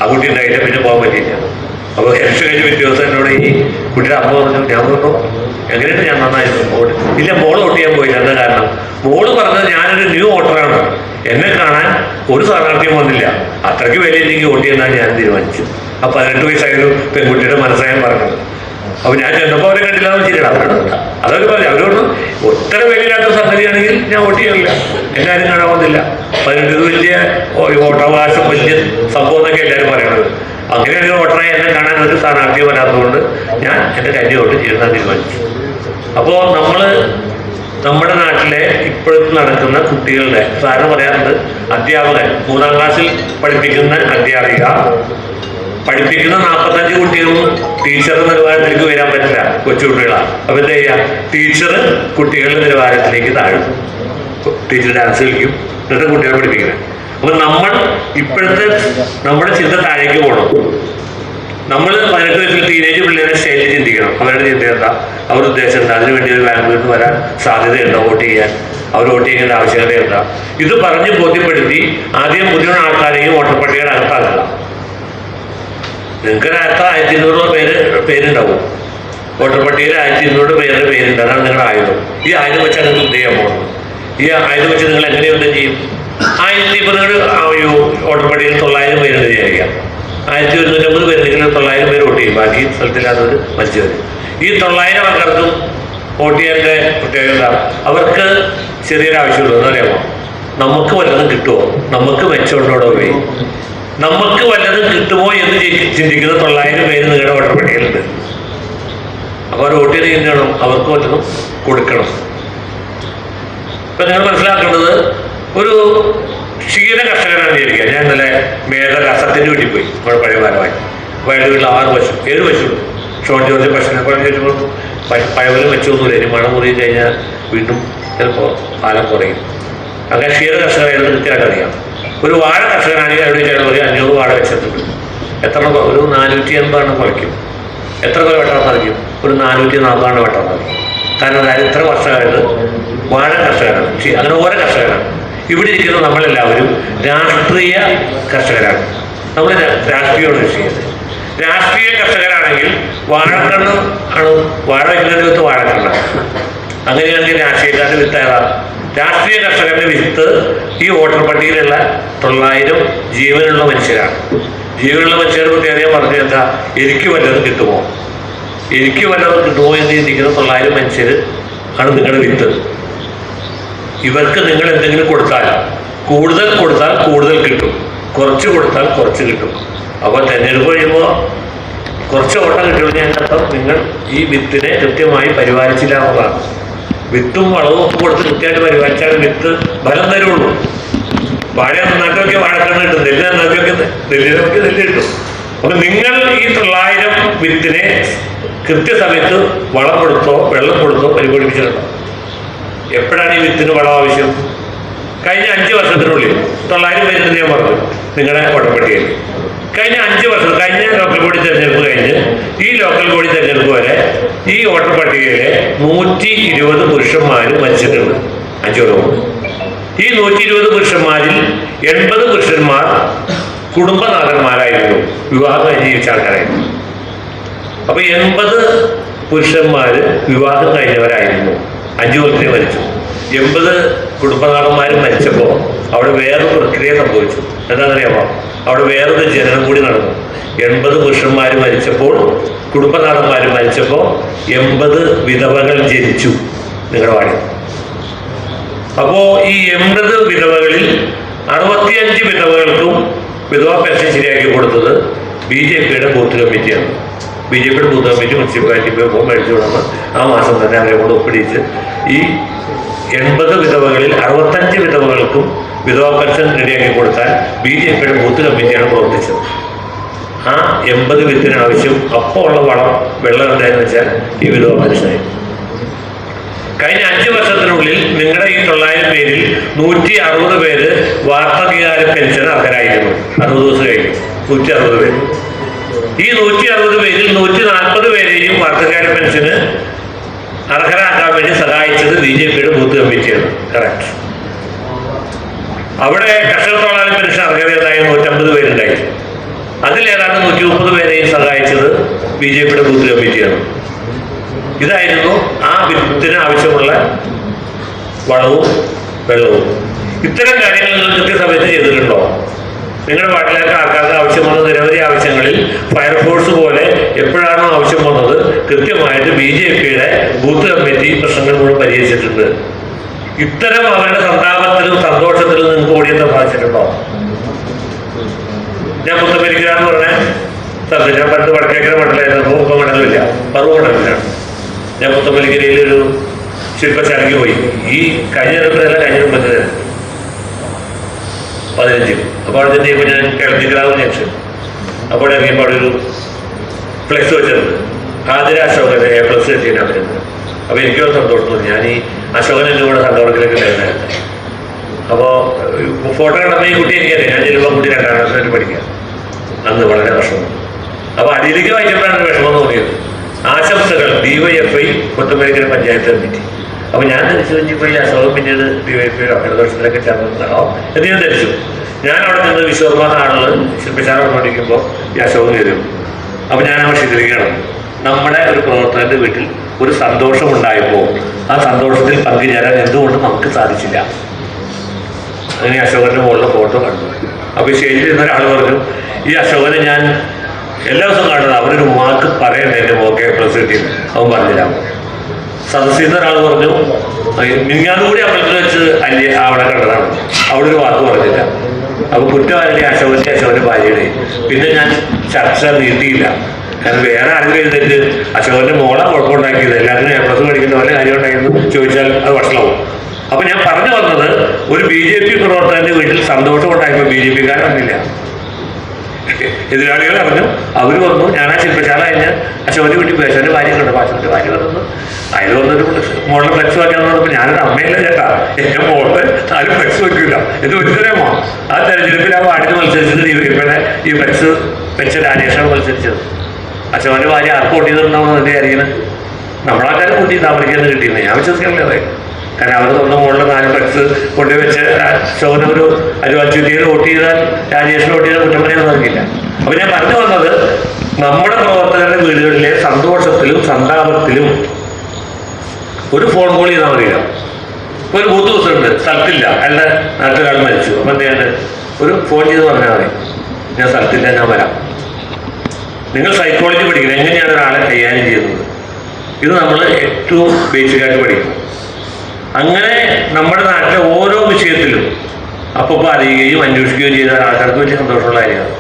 ആ കുട്ടി ഉണ്ടായില്ല, പിന്നെ പോകാൻ പറ്റിയില്ല. അപ്പോൾ ഇലക്ഷൻ കഴിഞ്ഞ് പിറ്റേ ദിവസം എന്നോട് ഈ കുട്ടിയുടെ അമ്മ പറഞ്ഞു, ഞാൻ പറഞ്ഞു എങ്ങനെയാണ് ഞാൻ നന്നായിരുന്നു വോട്ട് ഇല്ല, മോള് വോട്ട് ചെയ്യാൻ പോയില്ല. എന്താ കാരണം? മോള് പറഞ്ഞത് ഞാനൊരു ന്യൂ വോട്ടറാണ്, എന്നെ കാണാൻ ഒരു സ്ഥാനാർത്ഥിയും വന്നില്ല, അത്രയ്ക്ക് വലിയ എനിക്ക് വോട്ട് ചെയ്യുന്നതാണ് ഞാൻ തീരുമാനിച്ചു. ആ 18 വയസ്സായൊരു പെൺകുട്ടിയുടെ മനസ്സായ പറഞ്ഞത്. അപ്പോൾ ഞാൻ ചെന്നപ്പോൾ അവരെ കണ്ടില്ല, ശരിയാണ് അതൊക്കെ പറഞ്ഞു. അവരോട് ഒത്തര വലിയില്ലാത്ത സംഗതിയാണെങ്കിൽ ഞാൻ വോട്ട് ചെയ്യില്ല, എല്ലാവരും കാണാൻ വന്നില്ല. 18 വലിയ വോട്ടവകാശം വലിയ സംഭവം എന്നൊക്കെ എല്ലാവരും പറയണത്. അങ്ങനെ ഒരു വോട്ടറായി എന്നെ കാണാൻ ഒരു സ്ഥാനാർത്ഥി വരാത്തതുകൊണ്ട് ഞാൻ എൻ്റെ കന്നി വോട്ട് ചെയ്യാൻ തീരുമാനിച്ചു. അപ്പോൾ നമ്മുടെ നാട്ടിലെ ഇപ്പോഴത്തെ നടക്കുന്ന കുട്ടികളുടെ സാറിന് പറയാറുണ്ട്, അധ്യാപകൻ 3-ാം ക്ലാസ്സിൽ പഠിപ്പിക്കുന്ന അധ്യാപിക പഠിപ്പിക്കുന്ന 45 കുട്ടികളും ടീച്ചറുടെ നിലവാരത്തിലേക്ക് വരാൻ പറ്റില്ല, കൊച്ചുകുട്ടികളാണ്. അപ്പോൾ എന്താ ചെയ്യുക? ടീച്ചർ കുട്ടികളുടെ നിലവാരത്തിലേക്ക് താഴും. ടീച്ചർ ഡാൻസ് കളിക്കും, എന്നിട്ട് കുട്ടികളെ പഠിപ്പിക്കണം. അപ്പോൾ ഇപ്പോഴത്തെ നമ്മുടെ ചിന്ത താഴേക്ക് പോകണം. നമ്മൾ 18 വയസ്സിൽ ടീനേജ് പിള്ളേരെ സ്റ്റേജിൽ ചിന്തിക്കണം. അവരുടെ ചിന്ത എന്താ? അവരുടെ ഉദ്ദേശം എന്താ? അതിനുവേണ്ടി ഒരു ബാംഗ്ലൂരിൽ നിന്ന് വരാൻ സാധ്യതയുണ്ടോ? വോട്ട് ചെയ്യാൻ അവർ വോട്ട് ചെയ്യേണ്ട ആവശ്യകത എന്താ? ഇത് പറഞ്ഞ് ബോധ്യപ്പെടുത്തി ആദ്യം മുഴുവൻ ആൾക്കാരെയും വോട്ടർ പട്ടികയുടെ അകത്താക്കുക. നിങ്ങൾക്കൊരകത്ത് 1200 പേരുണ്ടാവും. വോട്ടർ പട്ടികയിൽ 1200 പേരുടെ പേരുണ്ട്. അതാണ് നിങ്ങളുടെ ആയുധം. ഈ ആയുധം വെച്ചാൽ നിങ്ങൾ എന്ത് ചെയ്യാൻ പോകുന്നത്? ഈ ആയുധം വെച്ച് നിങ്ങൾ എങ്ങനെയുണ്ട് ചെയ്യും? ഇപ്പോൾ നിങ്ങൾ വോട്ടർ പട്ടികയിൽ 900 പേരുണ്ട് വിചാരിക്കാം. 1150 പേരുണ്ടെങ്കിൽ 900 പേര് വോട്ട് ചെയ്യും. ബാക്കി സ്ഥലത്തില്ലാത്തവർ മരിച്ചു വരും. ഈ 900 ആൾക്കാർക്കും വോട്ട് ചെയ്യാൻ്റെ പ്രത്യേകത, അവർക്ക് ചെറിയൊരു ആവശ്യമുള്ളൂ. എന്നറിയാമോ? നമുക്ക് വല്ലതും കിട്ടുമോ? നമുക്ക് മെച്ചമുണ്ടോടോ പോയി നമുക്ക് വല്ലതും കിട്ടുമോ എന്ന് ചിന്തിക്കുന്ന 900 പേര് നിങ്ങളുടെ വോട്ടർ പട്ടികയിലുണ്ട്. അപ്പോൾ അവർ വോട്ട് ചെയ്ത് ചെയ്യണം, അവർക്ക് വല്ലതും കൊടുക്കണം. ഇപ്പം നിങ്ങൾ മനസ്സിലാക്കേണ്ടത്, ഒരു ക്ഷീര കർഷകനാണ് വിചാരിക്കുക. ഞാൻ ഇന്നലെ മേധരാസത്തിൻ്റെ വീട്ടിൽ പോയി, നമ്മുടെ പഴയ കാലമായി. അപ്പോൾ അയാളുടെ വീട്ടിൽ 6 പശു, 7 പശുണ്ട്. ഷോൺ ജോർജ് പശുവിനെ പോലെ ചോദിച്ചപ്പോൾ പഴവലും വെച്ചൊന്നുമില്ല. ഇനി മഴ മുറി കഴിഞ്ഞാൽ വീണ്ടും ചിലപ്പോൾ കാലം കുറയും. അങ്ങനെ ക്ഷീര കർഷകരായിരുന്നു കൃത്യമായിട്ട് അറിയാം. ഒരു വാഴ കർഷകനാണെങ്കിൽ അവിടെ ചേർന്ന് ഒരു 500 വാഴ വെച്ചിട്ടുണ്ട്. എത്ര? ഒരു 480 കുറയ്ക്കും. എത്ര കൊല്ലം വെട്ടാൻ സാധിക്കും? ഒരു 440 വെട്ടാൻ സാധിക്കും. കാരണം അതായത് ഇത്ര വർഷമായിട്ട് വാഴ കർഷകരാണ്. അങ്ങനെ ഓരോ കർഷകരാണ്. ഇവിടെ ഇരിക്കുന്ന നമ്മളെല്ലാവരും രാഷ്ട്രീയ കർഷകരാണ്. നമ്മൾ രാഷ്ട്രീയമാണ് കൃഷി ചെയ്യുന്നത്. രാഷ്ട്രീയ കർഷകരാണെങ്കിൽ വാഴക്കണ്ണ് ആണ്, വാഴ വയ്ക്കുന്നതിന് വിത്ത് വാഴക്കണ്ണാണ്. അങ്ങനെയാണെങ്കിൽ രാഷ്ട്രീയക്കാരുടെ വിത്ത് ഏതാണ്? രാഷ്ട്രീയ കർഷകരുടെ വിത്ത് ഈ വോട്ടർ പട്ടികയിലുള്ള 900 ജീവനുള്ള മനുഷ്യരാണ്. ജീവനുള്ള മനുഷ്യരുടെ പ്രത്യേകത പറഞ്ഞു എന്താ? എനിക്ക് വല്ലതും കിട്ടുമോ എന്ന് ചിന്തിക്കുന്ന 900 മനുഷ്യർ ആണ് നിങ്ങളുടെ വിത്ത്. ഇവർക്ക് നിങ്ങൾ എന്തെങ്കിലും കൊടുത്താൽ, കൂടുതൽ കൊടുത്താൽ കൂടുതൽ കിട്ടും, കുറച്ച് കൊടുത്താൽ കുറച്ച് കിട്ടും. അപ്പോൾ തെരഞ്ഞെടുപ്പ് കഴിയുമ്പോൾ കുറച്ച് ഓട്ടം കിട്ടുമെന്ന് അതിനർത്ഥം നിങ്ങൾ ഈ വിത്തിനെ കൃത്യമായി പരിപാലിച്ചില്ല എന്നുള്ളതാണ്. വിത്തും വളവും ഒക്കെ കൊടുത്ത് കൃത്യമായിട്ട് പരിപാലിച്ചാൽ വിത്ത് ഫലം തരുള്ളൂ. വാഴ നന്നാക്കി വാഴക്കണ്ണ് കിട്ടും, നെല്ല് നന്നാക്കി നെല്ലിനൊക്കെ നെല്ല് കിട്ടും. അപ്പം നിങ്ങൾ ഈ 900 വിത്തിനെ കൃത്യസമയത്ത് വളം കൊടുത്തോ വെള്ളം കൊടുത്തോ പരിപാലിപ്പിച്ചിട്ടുണ്ടോ? എപ്പോഴാണ് ഈ വിത്തിന് വളം ആവശ്യം? കഴിഞ്ഞ 5 വർഷത്തിനുള്ളിൽ 900 പേര് ഞാൻ പറഞ്ഞു നിങ്ങളുടെ വോട്ടർപട്ടികയിൽ. കഴിഞ്ഞ 5 വർഷം, കഴിഞ്ഞ ലോക്കൽ ബോഡി തെരഞ്ഞെടുപ്പ് കഴിഞ്ഞ് ഈ ലോക്കൽ ബോഡി തെരഞ്ഞെടുപ്പ് വരെ ഈ വോട്ടർ പട്ടികയിലെ 120 പുരുഷന്മാർ മരിച്ചിട്ടുണ്ട് 5 കൊല്ലം കൊണ്ട്. ഈ 120 പുരുഷന്മാരിൽ 80 പുരുഷന്മാർ കുടുംബനാഥന്മാരായിരുന്നു, വിവാഹം കഴിഞ്ഞ് ജീവിച്ച ആൾക്കാരായിരുന്നു. അപ്പൊ 80 പുരുഷന്മാര് വിവാഹം കഴിഞ്ഞവരായിരുന്നു. 5 കൊല്ലത്തിന് മരിച്ചു. 80 കുടുംബനാഥന്മാരും മരിച്ചപ്പോൾ അവിടെ വേറൊരു പ്രക്രിയ സംഭവിച്ചു. എന്താണെന്നറിയാമോ? അവിടെ വേറൊരു ജനനം കൂടി നടന്നു. 80 പുരുഷന്മാർ മരിച്ചപ്പോൾ, കുടുംബനാഥന്മാർ മരിച്ചപ്പോൾ 80 വിധവകൾ ജനിച്ചു നിങ്ങളുടെ വാടി. അപ്പോ ഈ 80 വിധവകളിൽ 65 വിധവകൾക്കും വിധവാ പെൻഷൻ ശരിയാക്കി കൊടുത്തത് BJPയുടെ ബൂത്ത് കമ്മിറ്റിയാണ്. BJPയുടെ ബൂത്ത് കമ്മിറ്റി മുനിസിപ്പാലിറ്റി പോയി മേടിച്ചു കൊടുന്ന് ആ മാസം തന്നെ അവരെ കൊണ്ട് ഒപ്പിടിച്ച് ഈ 80 വിധവകളിൽ 65 വിധവകൾക്കും വിധവാ പെൻഷൻ റെഡിയാക്കി കൊടുത്താൽ BJPയുടെ ബൂത്ത് കമ്മിറ്റിയാണ് പ്രവർത്തിച്ചത്. ആ 80 വിത്തിന് ആവശ്യം അപ്പോൾ ഉള്ള വെള്ളം എന്തായെന്ന് വെച്ചാൽ ഈ വിധവാ പെൻഷനായി. കഴിഞ്ഞ 5 വർഷത്തിനുള്ളിൽ നിങ്ങളുടെ ഈ 900 പേരിൽ 160 പേര് വാർദ്ധക്യകാല പെൻഷൻ അർഹരായിരുന്നു. 60 ദിവസം കഴിഞ്ഞു 160 പേര്. ഈ 160 പേരിൽ 140 പേരെയും വാർദ്ധക്യകാല പെൻഷന് അർഹരാക്കാൻ വേണ്ടി സഹായിച്ചത് BJPയുടെ ബൂത്ത് കമ്മിറ്റിയാണ്. കറക്റ്റ്. അവിടെ കർഷക തൊഴിലാളി പെൻഷൻ അർഹതയുണ്ടായ 150 പേരുണ്ടായി. അതിലേതാണ്ട് 130 പേരെയും സഹായിച്ചത് BJPയുടെ ബൂത്ത് കമ്മിറ്റിയാണ്. ഇതായിരുന്നു ആ വിത്തിന് ആവശ്യമുള്ള വളവും വെള്ളവും. ഇത്തരം കാര്യങ്ങൾ നിങ്ങൾ കൃത്യസമയത്ത് ചെയ്തിട്ടുണ്ടോ? നിങ്ങളുടെ വാർഡിലേക്ക് ആൾക്കാർക്ക് ആവശ്യം വന്ന നിരവധി ആവശ്യങ്ങളിൽ ഫയർഫോഴ്സ് പോലെ എപ്പോഴാണോ ആവശ്യം വന്നത് കൃത്യമായിട്ട് BJPയുടെ ബൂത്ത് കമ്മിറ്റി പ്രശ്നങ്ങൾ മുഴുവൻ പരിഹരിച്ചിട്ടുണ്ട്. ഇത്തരം അവരുടെ സന്താപത്തിലും സന്തോഷത്തിലും നിങ്ങൾക്ക് ഓടിയെത്താൻ സാധിച്ചിട്ടുണ്ടോ? ഞാൻ പുത്തമ്പരിക്കാന്ന് പറഞ്ഞ സ്ഥലത്ത്, ഞാൻ പണ്ട് വടക്കേക്കര മണ്ഡലമായിരുന്നു. ഇപ്പം മണ്ഡലമില്ല, പറവൂർ മണ്ഡലത്തിലാണ്. ഞാൻ പുത്തമ്പലിക്കരയിലൊരു ശില്പശാലയ്ക്ക് പോയി. ഈ കഴിഞ്ഞ മുമ്പത്തെ 15. അപ്പോൾ അവിടെ ചെന്ന് ഞാൻ കേരളത്തിലാവും ജംഗ്ഷൻ. അപ്പോൾ ഇറങ്ങിയപ്പോൾ അവിടെ ഒരു ഫ്ലെക്സ് വെച്ചിട്ടുണ്ട്. ആതിര അശോകൻ A+ കിട്ടിയാണ് അവരുന്നത്. അപ്പോൾ എനിക്കൊരു സന്തോഷം തോന്നി. ഞാൻ ഈ അശോകൻ എൻ്റെ കൂടെ സന്തോഷത്തിലേക്ക് ഉണ്ടായിരുന്നായിരുന്നു. അപ്പോൾ ഫോട്ടോ കണ്ടപ്പോൾ ഈ കുട്ടി എനിക്കറിയാം. ഞാൻ ചെല്ലുമ്പോൾ കുട്ടി 2ാം ക്ലാസ്സിൽ പഠിക്കാം. അന്ന് വളരെ വിഷമം. അപ്പോൾ അടിയിലേക്ക് വായിച്ചപ്പോഴാണ് വിഷമം തോന്നിയത്. ആശംസകൾ DYFI പുത്തമ്പരിക്കര പഞ്ചായത്ത് കമ്മിറ്റി. അപ്പോൾ ഞാൻ ധരിച്ചു കഴിഞ്ഞപ്പോൾ ഈ അശോകൻ പിന്നീട് DYFI അഭിനദർശനത്തിലൊക്കെ ചേർന്നതാണോ എന്ന് ഞാൻ ധരിച്ചു. ഞാൻ അവിടെ നിന്ന് വിശ്വകർമ്മ നാളിൽ ശില്പശാല കൊണ്ടിരിക്കുമ്പോൾ ഈ അശോകൻ കയറും. അപ്പോൾ ഞാൻ അവിടെ ചിത്രീകരിക്കണം. നമ്മുടെ ഒരു പ്രവർത്തകൻ്റെ വീട്ടിൽ ഒരു സന്തോഷമുണ്ടായപ്പോൾ ആ സന്തോഷത്തിൽ പങ്കുചേരാൻ എന്തുകൊണ്ട് നമുക്ക് സാധിച്ചില്ല? അങ്ങനെ അശോകൻ്റെ മുകളിലെ ഫോട്ടോ കണ്ടു. അപ്പോൾ സ്റ്റേജിൽ ഇരുന്നൊരാൾ പറഞ്ഞു, ഈ അശോകനെ ഞാൻ എല്ലാ ദിവസവും കാണുന്നത്, അവരൊരു വാക്ക് പറയണ്ടേ എൻ്റെ മോക്കെ A+ കിട്ടിയത്, അവൻ പറഞ്ഞില്ല. സദസ്സിൽ നിന്ന് ഒരാൾ പറഞ്ഞു, മിനിഞ്ഞാന്നുകൂടി അമ്പലത്തിൽ വെച്ച് അവിടെ കണ്ടതാണ്, അവിടെ ഒരു വാക്ക് പറഞ്ഞില്ല. അപ്പോൾ കുറ്റവാലി അശോകൻ്റെ ഭാര്യയുടെ. പിന്നെ ഞാൻ ചർച്ച നീട്ടിയില്ല. കാരണം വേറെ ആരെങ്കിലും എഴുന്നേറ്റ് അശോകൻ്റെ മോളെ കുഴപ്പമുണ്ടാക്കിയത് എല്ലാത്തിനും A+ പഠിക്കുന്ന പോലെ കാര്യം ഉണ്ടായിരുന്നു ചോദിച്ചാൽ അത് വഷളാവും. അപ്പൊ ഞാൻ പറഞ്ഞു വന്നത്, ഒരു BJP പ്രവർത്തകന്റെ വീട്ടിൽ സന്തോഷം ഉണ്ടായപ്പോൾ BJPക്കാർ വന്നില്ല. എതിരാളികൾ അറിഞ്ഞു, അവർ വന്നു. ഞാൻ ആ ശില്പശാല കഴിഞ്ഞ് അശോകന്റെ വീട്ടിൽ പോയി. അശോകന്റെ ഭാര്യ കണ്ടു. അശോകന്റെ ഭാര്യ വന്നു. അതിൽ വന്നൊരു മോളുടെ ഫ്ലെക്സ് വയ്ക്കാന്ന് പറഞ്ഞപ്പോൾ ഞാനൊരു അമ്മയില്ല ചേട്ടാ, എൻ്റെ മോള് 4 ഫ്ലെക്സ് വയ്ക്കില്ല എന്ന് വെച്ചതേമോ. ആ തെരഞ്ഞെടുപ്പിൽ ആ വാർഡിൽ മത്സരിച്ചത് DYFIയുടെ ഈ ഫ്ലെക്സ് വെച്ച രാജേഷാണ് മത്സരിച്ചത്. അശോകന്റെ ഭാര്യ ആർക്ക് വോട്ട് ചെയ്തിട്ടുണ്ടാവുന്ന എൻ്റെ അറിയുന്നത് നമ്മളാൾക്കാരെ വോട്ട് ചെയ്ത് അമേരിക്കയിൽ നിന്ന് കിട്ടിയിരുന്നത് ഞാൻ വിശ്വസിക്കാറില്ല. അതെ, കാരണം അവർ സ്വന്തം മുകളിൽ 4 ഫ്ലെക്സ് കൊണ്ടുവച്ച് അശോകന് ഒരു അരുവാച്യുതിയിൽ വോട്ട് ചെയ്താൽ രാജേഷിന് വോട്ട് ചെയ്താൽ കുറ്റം പറയാൻ സാധിക്കില്ല. അപ്പൊ ഞാൻ പറഞ്ഞു വന്നത്, നമ്മുടെ പ്രവർത്തകരുടെ വീടുകളിലെ സന്തോഷത്തിലും സന്താപത്തിലും ഒരു ഫോൺ കോൾ ചെയ്താൽ മതിയില്ല. ഇപ്പൊ ഒരു ബൂത്ത് ദിവസമുണ്ട്, സ്ഥലത്തില്ല, അയാളുടെ നാട്ടുകാർ മരിച്ചു. അപ്പൊ എന്ത് ചെയ്യേണ്ടത്? ഒരു ഫോൺ ചെയ്ത് പറഞ്ഞാൽ മതി, ഞാൻ സ്ഥലത്തില്ല, ഞാൻ വരാം. നിങ്ങൾ സൈക്കോളജി പഠിക്കണം, എങ്ങനെയാണ് ഒരാളെ കൈകാര്യം ചെയ്യുന്നത്. ഇത് നമ്മൾ ഏറ്റവും ബേസിക്കായിട്ട് പഠിക്കണം. അങ്ങനെ നമ്മുടെ നാട്ടിലെ ഓരോ വിഷയത്തിലും അപ്പോൾ അറിയുകയും അന്വേഷിക്കുകയും ചെയ്ത ആൾക്കാർക്ക് വലിയ സന്തോഷമുള്ള കാര്യമാണ്.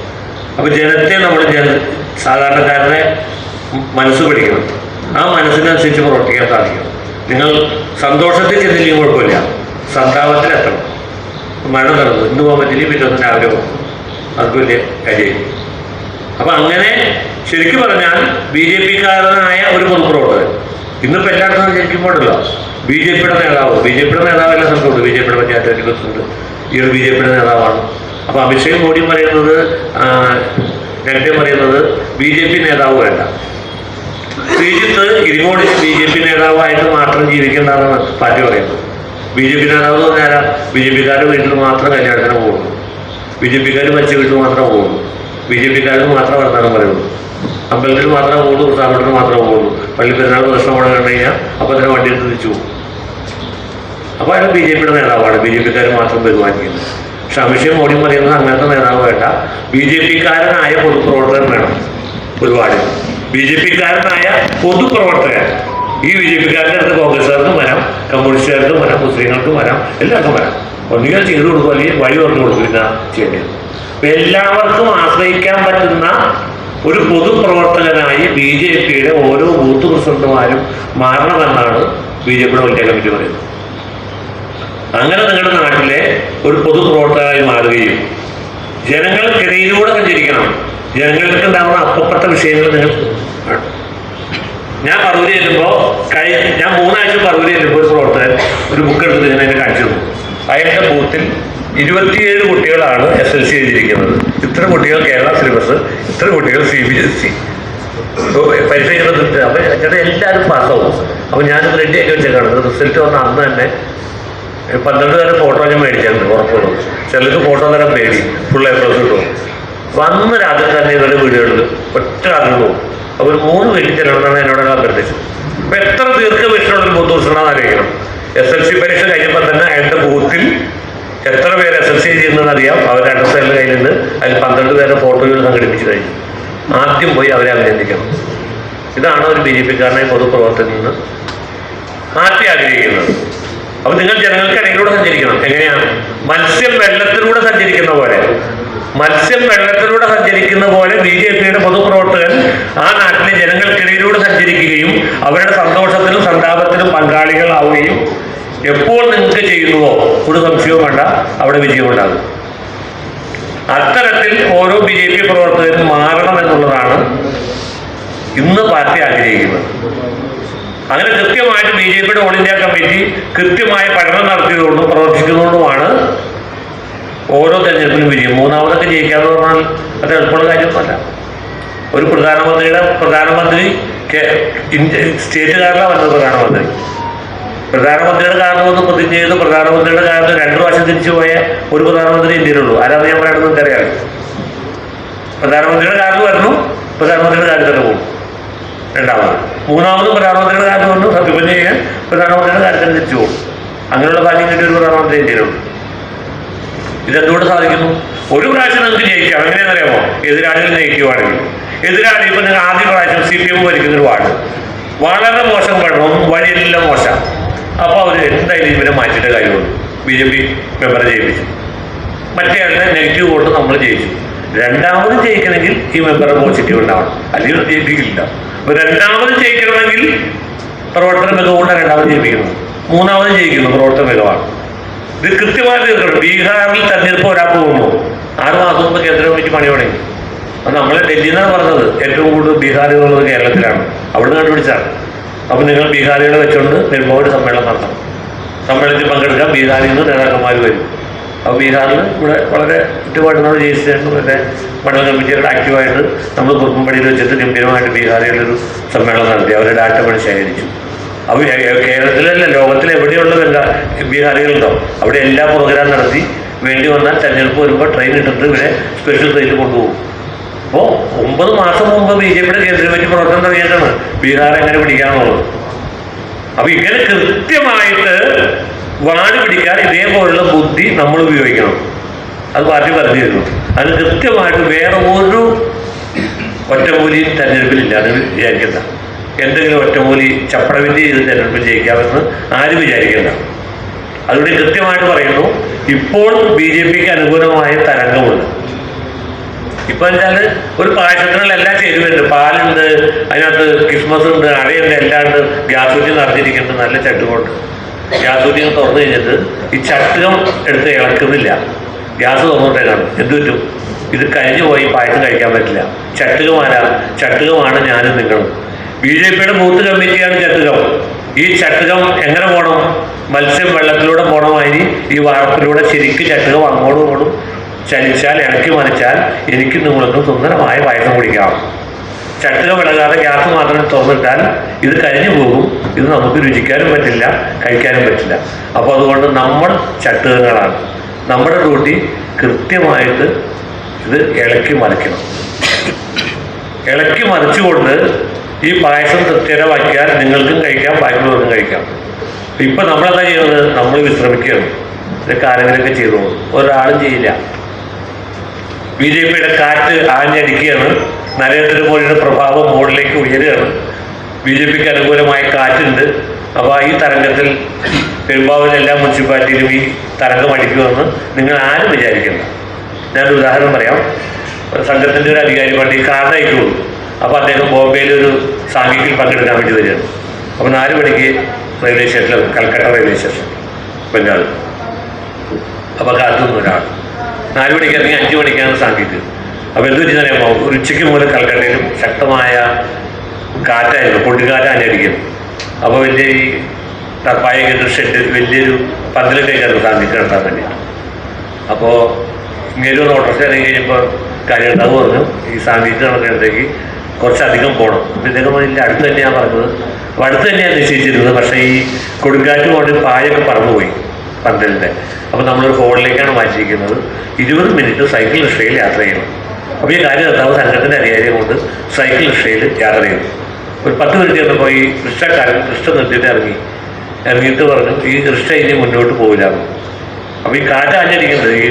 അപ്പോൾ ജനത്തെ നമ്മൾ സാധാരണക്കാരുടെ മനസ്സ് പഠിക്കണം. ആ മനസ്സിനനുസരിച്ച് പ്രവർത്തിക്കാൻ സാധിക്കണം. നിങ്ങൾ സന്തോഷത്തിൽ ചെന്നില്ലെങ്കിൽ കുഴപ്പമില്ല, സന്താപത്തിലെത്തണം. മഴ നടന്നു, ഇന്ന് പോകാൻ പറ്റില്ല, പിറ്റൊന്നും രാവിലെ പോകും, അത് വലിയ കാര്യമായി. അപ്പം അങ്ങനെ ശരിക്കും പറഞ്ഞാൽ BJPക്കാരനായ ഒരു പൊതുപ്രവർത്തകൻ ഇന്നിപ്പോൾ എല്ലായിടത്തും ജനിക്കുമ്പോഴല്ലോ BJPയുടെ നേതാവെല്ലാം സ്ഥലത്തുണ്ട്. BJPയുടെ പഞ്ചായത്ത് പ്രസിഡന്റ് ഈ ഒരു BJPയുടെ നേതാവാണ്. അപ്പോൾ അമിത്ഷയും മോഡിയും പറയുന്നത്, നേരത്തെ പറയുന്നത് BJP നേതാവ് വേണ്ട, ശ്രീജിത്ത് ഇരിങ്ങോടിന് BJP നേതാവായിട്ട് മാത്രം ജീവിക്കേണ്ടതാണ് പാർട്ടി പറയുന്നത്. ബി ജെ പി നേതാവ് എന്ന് പറഞ്ഞാൽ ബി ജെ പിക്കാരുടെ വീട്ടിൽ മാത്രം കല്യാണത്തിന് പോകുന്നു, ബി ജെ പിക്കാർ മരിച്ച വീട്ടിൽ മാത്രം പോകുന്നു, ബി ജെ പിക്കാർക്ക് മാത്രം വർത്തമാനം പറയുന്നു, അമ്പലത്തിൽ മാത്രം പോകുന്നു, ഉത്സാഹത്തിന് മാത്രം പോകുന്നു, പള്ളി പെരുന്നാൾ പ്രശ്നം കൂടെ കണ്ടു കഴിഞ്ഞാൽ അപ്പം തന്നെ വണ്ടി എടുത്ത് തിരിച്ചു പോകും. അപ്പോൾ അയാൾ ബി ജെ പിയുടെ നേതാവാണ്, ബി ജെ പിക്കാർ മാത്രം ബഹുമാനിക്കുന്നത്. പക്ഷെ അമിത്ഷാ മോഡി പറയുന്നത് അങ്ങനത്തെ നേതാവ് വേണ്ട, ബി ജെ പിക്കാരനായ പൊതുപ്രവർത്തകൻ വേണം. ഒരുപാട് ബി ജെ പിക്കാരനായ പൊതുപ്രവർത്തകൻ. ഈ ബി ജെ പിക്കാരുടെ അടുത്ത് കോൺഗ്രസ്സുകാർക്കും വരാം, കമ്മ്യൂണിസ്റ്റുകാർക്കും വരാം, മുസ്ലിങ്ങൾക്കും വരാം, എല്ലാവർക്കും വരാം. ഒന്നുകിൽ ചെയ്തു കൊടുക്കും, അല്ലെങ്കിൽ വഴി പറഞ്ഞു കൊടുക്കില്ല ചെയ്യേണ്ടത്. എല്ലാവർക്കും ആശ്രയിക്കാൻ പറ്റുന്ന ഒരു പൊതുപ്രവർത്തകനായി ബി ജെ പിയുടെ ഓരോ ബൂത്ത് പ്രസിഡന്റുമാരും മാറണമെന്നാണ് ബി ജെ പിയുടെ വലിയ കമ്മിറ്റി പറയുന്നത്. അങ്ങനെ നിങ്ങളുടെ നാട്ടിലെ ഒരു പൊതുപ്രവർത്തകനായി മാറുകയും ജനങ്ങൾക്കിടയിലൂടെ സഞ്ചരിക്കണം. ജനങ്ങൾക്ക് ഉണ്ടാകുന്ന അപ്പപ്പെട്ട വിഷയങ്ങൾ നിങ്ങൾ വേണം. ഞാൻ പറവൂര് ചെല്ലുമ്പോൾ ഞാൻ 3 ആഴ്ച പറവൂര് ചെല്ലുമ്പോൾ ഒരു പ്രവർത്തകൻ ഒരു ബുക്ക് എടുത്ത് ഞാൻ എന്നെ കാണിച്ചു തന്നു. അയാളുടെ ബൂത്തിൽ 27 കുട്ടികളാണ് SLC എഴുതിയിരിക്കുന്നത്. ഇത്ര കുട്ടികൾ കേരള സിലബസ്, ഇത്ര കുട്ടികൾ CBSE പരീക്ഷ എഴുതുന്നുണ്ട്. അപ്പം ചേട്ടാ എല്ലാവരും പാസ്സാവും. അപ്പം ഞാനിത് റെഡിയാക്കി വെച്ചേക്കാണ്. റിസൾട്ട് വന്ന അന്ന് തന്നെ 12 തരം ഫോട്ടോ ഞാൻ മേടിച്ചിട്ടുണ്ട്, ഉറപ്പുള്ളൂ. ചിലർക്ക് ഫോട്ടോ തരാൻ പേടി, ഫുൾ A+ കിട്ടും. വന്ന് രാത്രി തന്നെ ഇവരുടെ വീടുകളിൽ ഒറ്റ രാത്രി പോകും. അപ്പോൾ ഒരു 3 വീട്ടിൽ ചെല്ലണമെന്നാണ് എന്നോട് അഭ്യർത്ഥിച്ചത്. അപ്പം എത്ര ദീർഘവീക്ഷണമുള്ളൊരു ബൂത്ത് പ്രസിഡന്റാണെന്ന് അറിയിക്കണം. SLC പരീക്ഷ കഴിഞ്ഞപ്പോൾ തന്നെ അയാളുടെ ബൂത്തിൽ എത്ര പേര് SLC ചെയ്യുന്നതെന്ന് അറിയാം. അവരുടെ അഡ്രസ്സ് എല്ലാം കയ്യിലുണ്ട്. അതിൽ 12 പേരുടെ ഫോട്ടോകൾ സംഘടിപ്പിച്ച് കഴിഞ്ഞു. ആദ്യം പോയി അവരെ അഭിനന്ദിക്കണം. ഇതാണ് ഒരു ബി ജെ പിക്കാരനായ പൊതുപ്രവർത്തകനിൽ നിന്ന് ആദ്യം ആഗ്രഹിക്കുന്നത്. അപ്പൊ നിങ്ങൾ ജനങ്ങൾക്കിടയിലൂടെ സഞ്ചരിക്കണം. എങ്ങനെയാണ്? മത്സ്യം വെള്ളത്തിലൂടെ സഞ്ചരിക്കുന്ന പോലെ, മത്സ്യം വെള്ളത്തിലൂടെ സഞ്ചരിക്കുന്ന പോലെ ബി ജെ പിയുടെ പൊതുപ്രവർത്തകൻ ആ നാട്ടിലെ ജനങ്ങൾക്കിടയിലൂടെ സഞ്ചരിക്കുകയും അവരുടെ സന്തോഷത്തിലും സന്താപത്തിലും പങ്കാളികളാവുകയും എപ്പോൾ നിങ്ങൾക്ക് ചെയ്യുന്നുവോ ഒരു സംശയവും വേണ്ട, അവിടെ വിജയമുണ്ടാകും. അത്തരത്തിൽ ഓരോ ബി ജെ പി പ്രവർത്തകരും മാറണം എന്നുള്ളതാണ് ഇന്ന് പാർട്ടി ആഗ്രഹിക്കുന്നത്. അങ്ങനെ കൃത്യമായിട്ട് ബി ജെ പിയുടെ ഓൾ ഇന്ത്യ കമ്മിറ്റി കൃത്യമായ പഠനം നടത്തിയതുകൊണ്ടും പ്രവർത്തിക്കുന്നതുകൊണ്ടുമാണ് ഓരോ തെരഞ്ഞെടുപ്പിലും വിജയം. 3ാമതൊക്കെ ജയിക്കാന്ന് പറഞ്ഞാൽ അത് എളുപ്പമുള്ള കാര്യമൊന്നുമല്ല. ഒരു പ്രധാനമന്ത്രി സ്റ്റേറ്റുകാരനാണ് വന്നത്. പ്രധാനമന്ത്രിയുടെ കാരണം ഒന്ന് പ്രതിജ്ഞ ചെയ്ത് പ്രധാനമന്ത്രിയുടെ കാലത്ത് 2 പ്രാവശ്യം തിരിച്ചു പോയ ഒരു പ്രധാനമന്ത്രി ഇന്ത്യയിലുള്ളൂ. ആരാന്ന് ഞാൻ പറയണമെന്ന് എനിക്കറിയാം. പ്രധാനമന്ത്രിയുടെ കാലത്ത് വരണം, പ്രധാനമന്ത്രിയുടെ കാലത്ത് തന്നെ പോകും. 2ാമത് 3ാമതും പ്രധാനമന്ത്രിയുടെ കാലത്ത് വന്നു, സത്യപ്രതിജ്ഞ ചെയ്യാൻ പ്രധാനമന്ത്രിയുടെ കാലത്ത് തന്നെ തിരിച്ചു പോകും. അങ്ങനെയുള്ള ഭാഗ്യം കിട്ടിയ ഒരു പ്രധാനമന്ത്രി ഇന്ത്യയിലുള്ളൂ. ഇതെന്തുകൊണ്ട് സാധിക്കുന്നു? ഒരു പ്രാവശ്യം നിങ്ങൾക്ക് ജയിക്കാം. എങ്ങനെയാണെന്നറിയാമോ? എതിരാളികൾ ജയിക്കുവാണെങ്കിൽ. എതിരാളി ഇപ്പം നിങ്ങൾ ആദ്യ പ്രാവശ്യം CPM ഭരിക്കുന്നൊരു വാർഡ് വളരെ മോശം പഠനം, വഴിയെല്ലാം മോശം. അപ്പോൾ അവർ എന്തായാലും ഇവരെ മാറ്റിയിട്ട് കാര്യമുള്ളൂ. BJP മെമ്പറെ ജയിപ്പിച്ചു, മറ്റേ ആളുടെ നെഗറ്റീവ് വോട്ട് നമ്മൾ ജയിച്ചു. 2ാമത് ജയിക്കണമെങ്കിൽ ഈ മെമ്പറെ പോസിറ്റീവ് ഉണ്ടാവണം, അല്ലെങ്കിൽ ജയിപ്പിക്കില്ല. അപ്പോൾ 2ാമത് ജയിക്കണമെങ്കിൽ പ്രവർത്തന മികവുകൊണ്ടാണ് 2ാമത് ജയിപ്പിക്കുന്നത്. 3ാമത് ജയിക്കുന്നു പ്രവർത്തന മികവാണ്. ഇത് കൃത്യമായി തീർക്കണം. ബീഹാറിൽ തെരഞ്ഞെടുപ്പ് ഒരാൾക്ക് പോകുന്നു, 6 മാസം മുമ്പ് കേന്ദ്ര കമ്മിറ്റി പണി തുടങ്ങി. അത് നമ്മളെ ഡൽഹിയിൽ നിന്നാണ് പറഞ്ഞത് ഏറ്റവും കൂടുതൽ ബീഹാറികളുള്ളത് കേരളത്തിലാണ്, അവിടെ നിന്ന് കണ്ടുപിടിച്ചാണ്. അപ്പോൾ നിങ്ങൾ ബീഹാറികളെ വെച്ചുകൊണ്ട് നിർഭോട് സമ്മേളനം നടത്തണം. സമ്മേളനത്തിൽ പങ്കെടുക്കാൻ ബീഹാറിൽ നിന്ന് നേതാക്കന്മാർ വരും. അപ്പോൾ ബീഹാറിൽ ഇവിടെ വളരെ ചുറ്റുപാടുന്നോട് ജയിച്ചിട്ടുണ്ട്. മറ്റേ മണ്ഡലം കമ്മിറ്റിയുടെ ആക്റ്റീവായിട്ട് നമ്മൾ കുറുമ്പടിയിൽ വെച്ചിട്ട് ഗംഭീരമായിട്ട് ബീഹാറികളൊരു സമ്മേളനം നടത്തി. അവരുടെ ഡാറ്റ പണി ശേഖരിച്ചു. അപ്പോൾ കേരളത്തിലല്ല, ലോകത്തിൽ എവിടെയുള്ള ബീഹാറികളുണ്ടോ അവിടെ എല്ലാ പ്രോഗ്രാം നടത്തി വേണ്ടി വന്നാൽ തെരഞ്ഞെടുപ്പ് വരുമ്പോൾ ട്രെയിൻ ഇട്ടിട്ട് ഇവിടെ സ്പെഷ്യൽ ട്രെയിനിൽ കൊണ്ടുപോകും. അപ്പോൾ 9 മാസം മുമ്പ് BJPയുടെ കേന്ദ്ര കമ്മിറ്റി പ്രവർത്തനം തുടങ്ങിയിട്ടാണ് ബീഹാർ എങ്ങനെ പിടിക്കാമെന്നുള്ളത്. അപ്പോൾ ഇങ്ങനെ കൃത്യമായിട്ട് വാർഡ് പിടിക്കാൻ ഇതേപോലുള്ള ബുദ്ധി നമ്മൾ ഉപയോഗിക്കണം. അത് പാർട്ടി പറഞ്ഞിരുന്നു. അത് കൃത്യമായിട്ട് വേറെ ഒരു ഒറ്റമൂലി തെരഞ്ഞെടുപ്പിലില്ല. അത് വിചാരിക്കണ്ട എന്തെങ്കിലും ഒറ്റമൂലി ചപ്പടവിദ്യ ചെയ്ത് തെരഞ്ഞെടുപ്പിൽ ജയിക്കാമെന്ന് ആരും വിചാരിക്കണ്ട. അതുകൊണ്ട് കൃത്യമായിട്ട് പറയുന്നു, ഇപ്പോൾ BJPക്ക് അനുകൂലമായ തരംഗമുണ്ട്. ഇപ്പം വെച്ചാൽ ഒരു പായസത്തിനെല്ലാം ചേരുവയുണ്ട്, പാലുണ്ട്, അതിനകത്ത് ക്രിസ്മസ് ഉണ്ട്, അടയുണ്ട്, എല്ലാം ഉണ്ട്. ഗ്യാസ് കുറ്റി നിറഞ്ഞിരിക്കുന്നുണ്ട്, നല്ല ചട്ടുകൊണ്ട്. ഗ്യാസ് കുറ്റി തുറന്നു കഴിഞ്ഞിട്ട് ഈ ചട്ടുകം എടുത്ത് ഇളക്കുന്നില്ല, ഗ്യാസ് തുറന്നിട്ടേക്കാണ്. എന്ത് പറ്റും? ഇത് കഴിഞ്ഞു പോയി പായസം കഴിക്കാൻ പറ്റില്ല. ചട്ടുകമാണ് ഞാനും നിങ്ങളും. BJPയുടെ ബൂത്ത് കമ്മിറ്റിയാണ് ചട്ടുകം. ഈ ചട്ടുകം എങ്ങനെ പോകണം? മത്സ്യം വെള്ളത്തിലൂടെ പോകണമാതിരി ഈ വാർപ്പിലൂടെ ശരിക്കും ചട്ടുകം അങ്ങോട്ടും ഇങ്ങോട്ടും ചലിച്ചാൽ, ഇളക്കി മറിച്ചാൽ എനിക്ക് നിങ്ങൾക്കും സുന്ദരമായ പായസം കുടിക്കാം. ചട്ടുകം വിളകാതെ ഗ്യാസ് മാത്രം തുറന്നിട്ടാൽ ഇത് കരിഞ്ഞു പോകും. ഇത് നമുക്ക് രുചിക്കാനും പറ്റില്ല, കഴിക്കാനും പറ്റില്ല. അപ്പോൾ അതുകൊണ്ട് നമ്മൾ ചട്ടുകങ്ങളാണ്. നമ്മുടെ ഡ്യൂട്ടി കൃത്യമായിട്ട് ഇത് ഇളക്കി മറിക്കണം. ഇളക്കി മറിച്ചുകൊണ്ട് ഈ പായസം തൃപ്തികരമാക്കിയാൽ നിങ്ങൾക്കും കഴിക്കാം, ബാക്കിയുള്ളവർക്കും കഴിക്കാം. ഇപ്പം നമ്മളെന്താ ചെയ്യുന്നത്? നമ്മൾ വിശ്രമിക്കുകയാണ്. ഇതൊക്കെ ആരെങ്കിലുമൊക്കെ ചെയ്തോളൂ, ഒരാളും ചെയ്യില്ല. BJPയുടെ കാറ്റ് ആഞ്ഞടിക്കുകയാണ്. നരേന്ദ്രമോദിയുടെ പ്രഭാവം മുകളിലേക്ക് ഉയരുകയാണ്. BJPക്ക് അനുകൂലമായ കാറ്റുണ്ട്. അപ്പോൾ ഈ തരംഗത്തിൽ പെരുമ്പാവൂരിലെ എല്ലാ മുനിസിപ്പാലിറ്റിയിലും ഈ തരംഗം അടിക്കുമെന്ന് നിങ്ങൾ ആരും വിചാരിക്കണ്ട. ഞാനൊരു ഉദാഹരണം പറയാം. സംഘത്തിൻ്റെ ഒരു അധികാരി പണ്ട് ഈ കാർഡ് അയച്ചു കൊടുക്കും. അപ്പോൾ അദ്ദേഹം ബോംബെയിൽ ഒരു സാംഘിക്കിൽ പങ്കെടുക്കാൻ വേണ്ടി വരികയാണ്. അപ്പോൾ 4 മണിക്ക് റെയിൽവേ സ്റ്റേഷനിൽ, കൽക്കട്ട റെയിൽവേ സ്റ്റേഷൻ, ബംഗാൾ. അപ്പോൾ കാത്തുനിന്ന് ഒരാൾ 4 മണിക്ക് ഇറങ്ങി 5 മണിക്കാണ് സാംഘിക്ക്. അപ്പോൾ എന്ത് വെച്ചാൽ ഒരു ഉച്ചയ്ക്ക് മുതൽ കൽക്കട്ടയിലും ശക്തമായ കാറ്റായിരുന്നു, പൊടിക്കാറ്റ് ആഞ്ഞടിക്കുന്നു. അപ്പോൾ വലിയ ഈ ടപ്പായ ഷെഡ് വലിയൊരു പന്തലിട്ടേക്കായിരുന്നു സാംഘിക്ക് നടത്താൻ വേണ്ടിയിട്ട്. അപ്പോൾ ഇങ്ങനെ ഒരു ഓട്ടോറിക്ഷ ഇറങ്ങി കഴിഞ്ഞപ്പോൾ കാര്യം ഉണ്ടാവും പറഞ്ഞു, ഈ സാംഘിക്ക് നടക്കുന്നിടത്തേക്ക് കുറച്ചധികം പോകണം. അപ്പോൾ ഇദ്ദേഹം ഇതിൻ്റെ അടുത്ത് തന്നെയാണ് പറഞ്ഞത്. അപ്പോൾ അടുത്ത് തന്നെയാണ് നിശ്ചയിച്ചിരുന്നത്. പക്ഷേ ഈ കൊടുങ്കാറ്റ് കൊണ്ട് പായൊക്കെ പറന്നുപോയി പന്തലിൻ്റെ. അപ്പോൾ നമ്മളൊരു ഹോളിലേക്കാണ് മാറ്റിയിരിക്കുന്നത്. 20 മിനിറ്റ് സൈക്കിൾ റിക്ഷയിൽ യാത്ര ചെയ്യണം. അപ്പോൾ ഈ കാര്യം നിർത്താവ് സംഘത്തിൻ്റെ അധികാരിയെ കൊണ്ട് സൈക്കിൾ റിക്ഷയിൽ യാത്ര ചെയ്തു. ഒരു 10 മിനിറ്റ് ചെന്നപ്പോൾ ഈ റിക്ഷക്കാരൻ റിക്ഷ നിർത്തിയിട്ട് ഇറങ്ങിയിട്ട് പറഞ്ഞു, ഈ റിക്ഷ ഇനി മുന്നോട്ട് പോകില്ലായിരുന്നു. അപ്പോൾ ഈ കാറ്റ് ആഞ്ഞടിക്കുന്നത് ഈ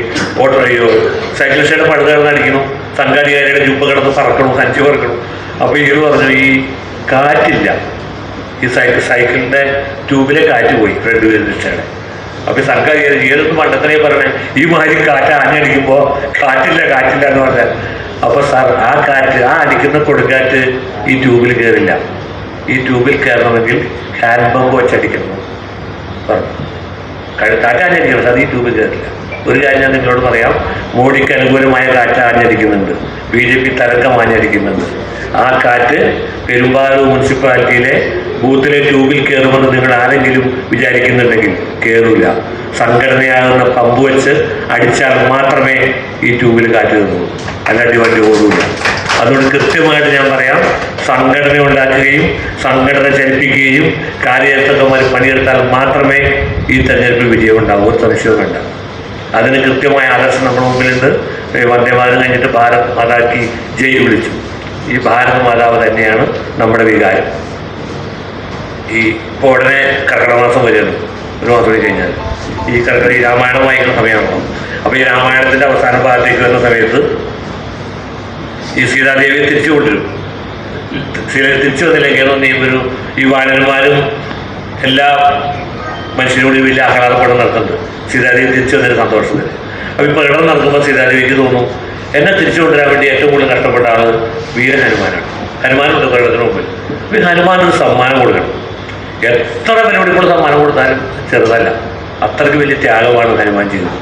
സൈക്കിൾ റിക്ഷയുടെ പടുതകളന്ന് അടിക്കണം, സംഘാധികാരിയുടെ ജുമ്പ് കിടന്ന് പറക്കണം, സഞ്ചി പറക്കണം. അപ്പോൾ ഇയാൾ പറഞ്ഞു, ഈ കാറ്റില്ല, ഈ സൈക്കിളിൻ്റെ ട്യൂബിലെ കാറ്റ് പോയി ഫ്രണ്ട് വീൽ റിക്ഷയുടെ. അപ്പോൾ സംഘാധികാരി ഏതൊന്നും പണ്ടത്തിനെ പറഞ്ഞേ, ഈ മാതിരി കാറ്റ് ആഞ്ഞടിക്കുമ്പോൾ കാറ്റില്ല എന്ന് പറഞ്ഞാൽ. അപ്പോൾ സാർ, ആ കാറ്റ്, ആ അടിക്കുന്ന കൊടുങ്കാറ്റ് ഈ ട്യൂബിൽ കയറില്ല. ഈ ട്യൂബിൽ കയറണമെങ്കിൽ ഹാൻഡ് പമ്പ് വെച്ചടിക്കണം പറഞ്ഞു. കാറ്റ് ആഞ്ഞടിക്കണം സാർ, ഈ ട്യൂബിൽ കയറില്ല. ഒരു കാര്യം ഞാൻ നിങ്ങളോട് പറയാം, മോഡിക്ക് അനുകൂലമായ കാറ്റ് ആഞ്ഞടിക്കുന്നുണ്ട്, BJP തരംഗം ആഞ്ഞടിക്കുന്നുണ്ട്. ആ കാറ്റ് പെരുമ്പാവൂർ മുനിസിപ്പാലിറ്റിയിലെ ബൂത്തിലെ ട്യൂബിൽ കയറുമെന്ന് നിങ്ങൾ ആരെങ്കിലും വിചാരിക്കുന്നുണ്ടെങ്കിൽ കയറില്ല. സംഘടനയാകുന്ന പമ്പ് വെച്ച് അടിച്ചാൽ മാത്രമേ ഈ ട്യൂബിൽ കാറ്റ് കയറുള്ളൂ, അല്ലാണ്ട് വണ്ടി ഓടില്ല. അതുകൊണ്ട് കൃത്യമായിട്ട് ഞാൻ പറയാം, സംഘടന ഉണ്ടാക്കുകയും സംഘടന ചലിപ്പിക്കുകയും കാര്യകർത്താക്കന്മാർ പണിയെടുത്താൽ മാത്രമേ ഈ തെരഞ്ഞെടുപ്പിൽ വിജയം ഉണ്ടാവൂ, ഒരു സംശയവും വേണ്ട. അതിന് കൃത്യമായ ആദർശം നമ്മുടെ മുമ്പിലുണ്ട്. വന്ദേമാതരം കഴിഞ്ഞിട്ട് ഭാരത് മാതാക്കി ജയ് വിളിച്ചു. ഈ ഭാരത് മാതാവ് തന്നെയാണ് നമ്മുടെ വികാരം. ഈ ഇപ്പോൾ ഉടനെ കർക്കിടക മാസം വരികയാണ്, ഒരു മാസം കൂടി കഴിഞ്ഞാൽ ഈ രാമായണം വായിക്കുന്ന സമയമാണല്ലോ. അപ്പോൾ ഈ രാമായണത്തിൻ്റെ അവസാന ഭാഗത്തേക്ക് വരുന്ന സമയത്ത് ഈ സീതാദേവിയെ തിരിച്ചു കൊണ്ടുവരും. തിരിച്ചു വന്നില്ലെങ്കിൽ ഈ വാനന്മാരും എല്ലാ മനുഷ്യരോടും വലിയ ആഹ്ലാദപ്പെടം നടത്തുന്നുണ്ട്. സീതാദേവി തിരിച്ചു വന്നൊരു സന്തോഷത്തിന്. അപ്പോൾ ഈ പ്രകടനം നടക്കുമ്പോൾ സീതാദേവിക്ക് തോന്നും, എന്നെ തിരിച്ചു കൊണ്ടുവരാൻ വേണ്ടി ഏറ്റവും കൂടുതൽ കഷ്ടപ്പെട്ട ആൾ വീരഹനുമാനാണ്. ഹനുമാനുണ്ട് പ്രകടനത്തിന് മുമ്പിൽ. അപ്പോൾ ഈ ഹനുമാനൊരു സമ്മാനം കൊടുക്കണം. എത്ര പരിപാടിക്കുള്ള സമ്മാനം കൊടുത്താലും ചെറുതല്ല. അത്രയ്ക്ക് വലിയ ത്യാഗമാണ് ഹനുമാൻ ചെയ്തത്.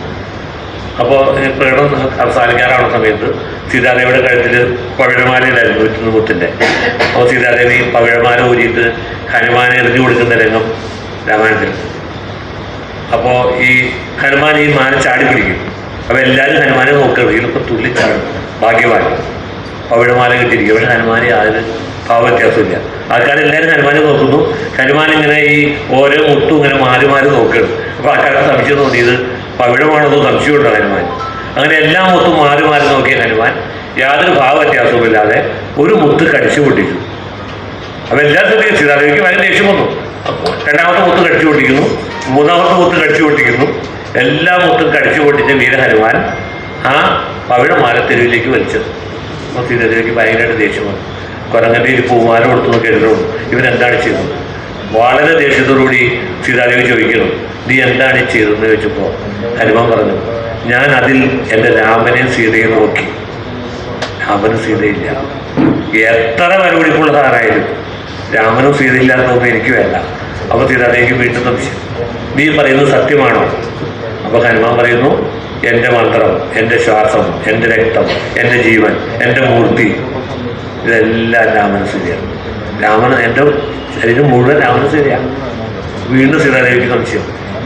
അപ്പോൾ പ്രകടനം അവസാനിക്കാറാവുന്ന സമയത്ത് സീതാദേവിയുടെ കഴുത്തിൽ പവിഴമാലയിലായിരുന്നു 101 മുത്തിൻ്റെ. അപ്പോൾ സീതാദേവി പവിഴമാല ഊരിയിട്ട് ഹനുമാനെ എറിഞ്ഞു കൊടുക്കുന്ന രംഗം രാമായണത്തിൽ. അപ്പോൾ ഈ ഹനുമാൻ ഈ മാന ചാടി പിടിക്കും. അപ്പോൾ എല്ലാവരും ഹനുമാനെ നോക്കണം, ഇതിലൊക്കെ തുള്ളിച്ചാടും, ഭാഗ്യവാൻ പവിഴമാല കിട്ടിയിരിക്കും. പക്ഷേ ഹനുമാനെ യാതൊരു ഭാവവ്യത്യാസമില്ല. ആൾക്കാരെല്ലാവരും ഹനുമാനെ നോക്കുന്നു. ഹനുമാൻ ഇങ്ങനെ ഈ ഓരോ മുട്ടും ഇങ്ങനെ മാറി നോക്കണം. അപ്പോൾ ആൾക്കാർക്ക് സംശയം തോന്നിയത് പവിഴമാണെന്നോ സംശയമുണ്ടോ ഹനുമാൻ. അങ്ങനെ എല്ലാ മുത്തും മാറി നോക്കിയ ഹനുമാൻ യാതൊരു ഭാവവ്യത്യാസവുമില്ലാതെ ഒരു മുത്ത് കടിച്ചു പൊട്ടിച്ചു. അപ്പോൾ എല്ലാവർക്കും സീതാദേവിക്ക് ഭയങ്കര ദേഷ്യം വന്നു. അപ്പോൾ 2ാമത്തെ മുത്ത് കടിച്ചു പൊട്ടിക്കുന്നു, 3ാമത്തെ മുത്ത് കടിച്ചു പൊട്ടിക്കുന്നു. എല്ലാ മുത്തും കടിച്ചു പൊട്ടിച്ച വീരഹനുമാൻ ആ പവിഴമാല തെരുവിലേക്ക് വലിച്ചത്. അപ്പോൾ സീതാദേവിക്ക് ഭയങ്കരമായിട്ട് ദേഷ്യം വന്നു. കുരങ്ങൻ്റെ ഒരു പൂമാല കൊടുത്തു കേട്ടിട്ടുണ്ട്, ഇവരെന്താണ് ചെയ്തത്? വളരെ ദേഷ്യത്തോടുകൂടി സീതാദേവി ചോദിക്കണം, നീ എന്താണ് ചെയ്തതെന്ന് ചോദിച്ചപ്പോൾ ഹനുമാൻ പറഞ്ഞു, ഞാൻ അതിൽ എൻ്റെ രാമനെയും സീതയും നോക്കി, രാമനും സീതയില്ല. എത്ര പരിപാടിക്കുള്ള സാറായാലും രാമനും സീതയില്ലാത്തതൊന്നും എനിക്ക് വേണ്ട. അപ്പോൾ സീതാദേവിക്ക് വീണ്ടും സംശയം, നീ പറയുന്നത് സത്യമാണോ? അപ്പോൾ ഹനുമാൻ പറയുന്നു, എൻ്റെ മന്ത്രം, എൻ്റെ ശ്വാസം, എൻ്റെ രക്തം, എൻ്റെ ജീവൻ, എൻ്റെ മൂർത്തി, ഇതെല്ലാം രാമനും സീതയാണ്. എൻ്റെ ശരീരം മുഴുവൻ രാമനും സീതയാണ്. വീണ്ടും സീതാദേവിക്ക് സംശയം,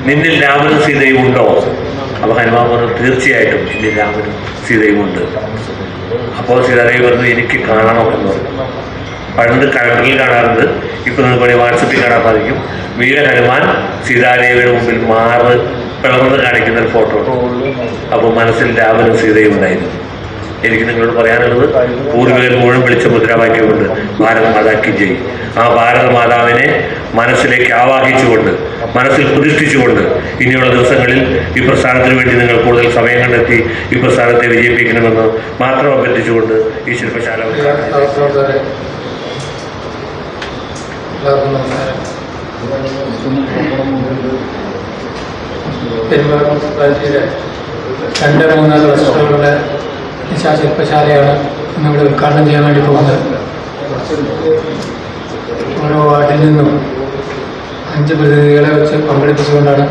നിന്നിൽ രാമനും സീതയും ഉണ്ടോ? അപ്പോൾ ഹനുമാൻ പറഞ്ഞു തീർച്ചയായിട്ടും ഇനി രാമനും സീതയും ഉണ്ട്. അപ്പോൾ സീതാദേവി പറഞ്ഞു എനിക്ക് കാണണം എന്ന് പറഞ്ഞു. പണ്ട് കലണ്ടറിൽ കാണാറുണ്ട്, ഇപ്പോൾ നിങ്ങൾക്ക് വേണമെങ്കിൽ വാട്സപ്പിൽ കാണാൻ സാധിക്കും. വീര ഹനുമാൻ സീതാദേവിയുടെ മുമ്പിൽ മാറ് പിളർന്ന് കാണിക്കുന്ന ഒരു ഫോട്ടോ. അപ്പോൾ മനസ്സിൽ രാമനും സീതയും ഉണ്ടായിരുന്നു. എനിക്ക് നിങ്ങളോട് പറയാനുള്ളത്, പൂർവികർ മുഴുവൻ വിളിച്ച മുദ്രാവാക്യമുണ്ട്, ഭാരത മാതാക്കി ജയ്. ആ ഭാരത മാതാവിനെ മനസ്സിലേക്ക് ആവാഹിച്ചുകൊണ്ട്, മനസ്സിൽ പ്രതിഷ്ഠിച്ചുകൊണ്ട് ഇനിയുള്ള ദിവസങ്ങളിൽ ഈ പ്രസ്ഥാനത്തിന് വേണ്ടി നിങ്ങൾ കൂടുതൽ സമയം കണ്ടെത്തി ഈ പ്രസ്ഥാനത്തെ വിജയിപ്പിക്കണമെന്ന് മാത്രം അഭ്യർത്ഥിച്ചുകൊണ്ട് ഈ ശില്പശാല
പെരുമ്പാവൂർ മുനിസിപ്പാലിറ്റിയിലെ 2-3 ക്ലസ്റ്ററുകളുടെ ശില്പശാലയാണ് ഇന്നിവിടെ ഉദ്ഘാടനം ചെയ്യാൻ വേണ്ടി പോകുന്നത്. ഓരോ വാർഡിൽ നിന്നും 5 പ്രതിനിധികളെ വെച്ച് പങ്കെടുപ്പിച്ചുകൊണ്ടാണ്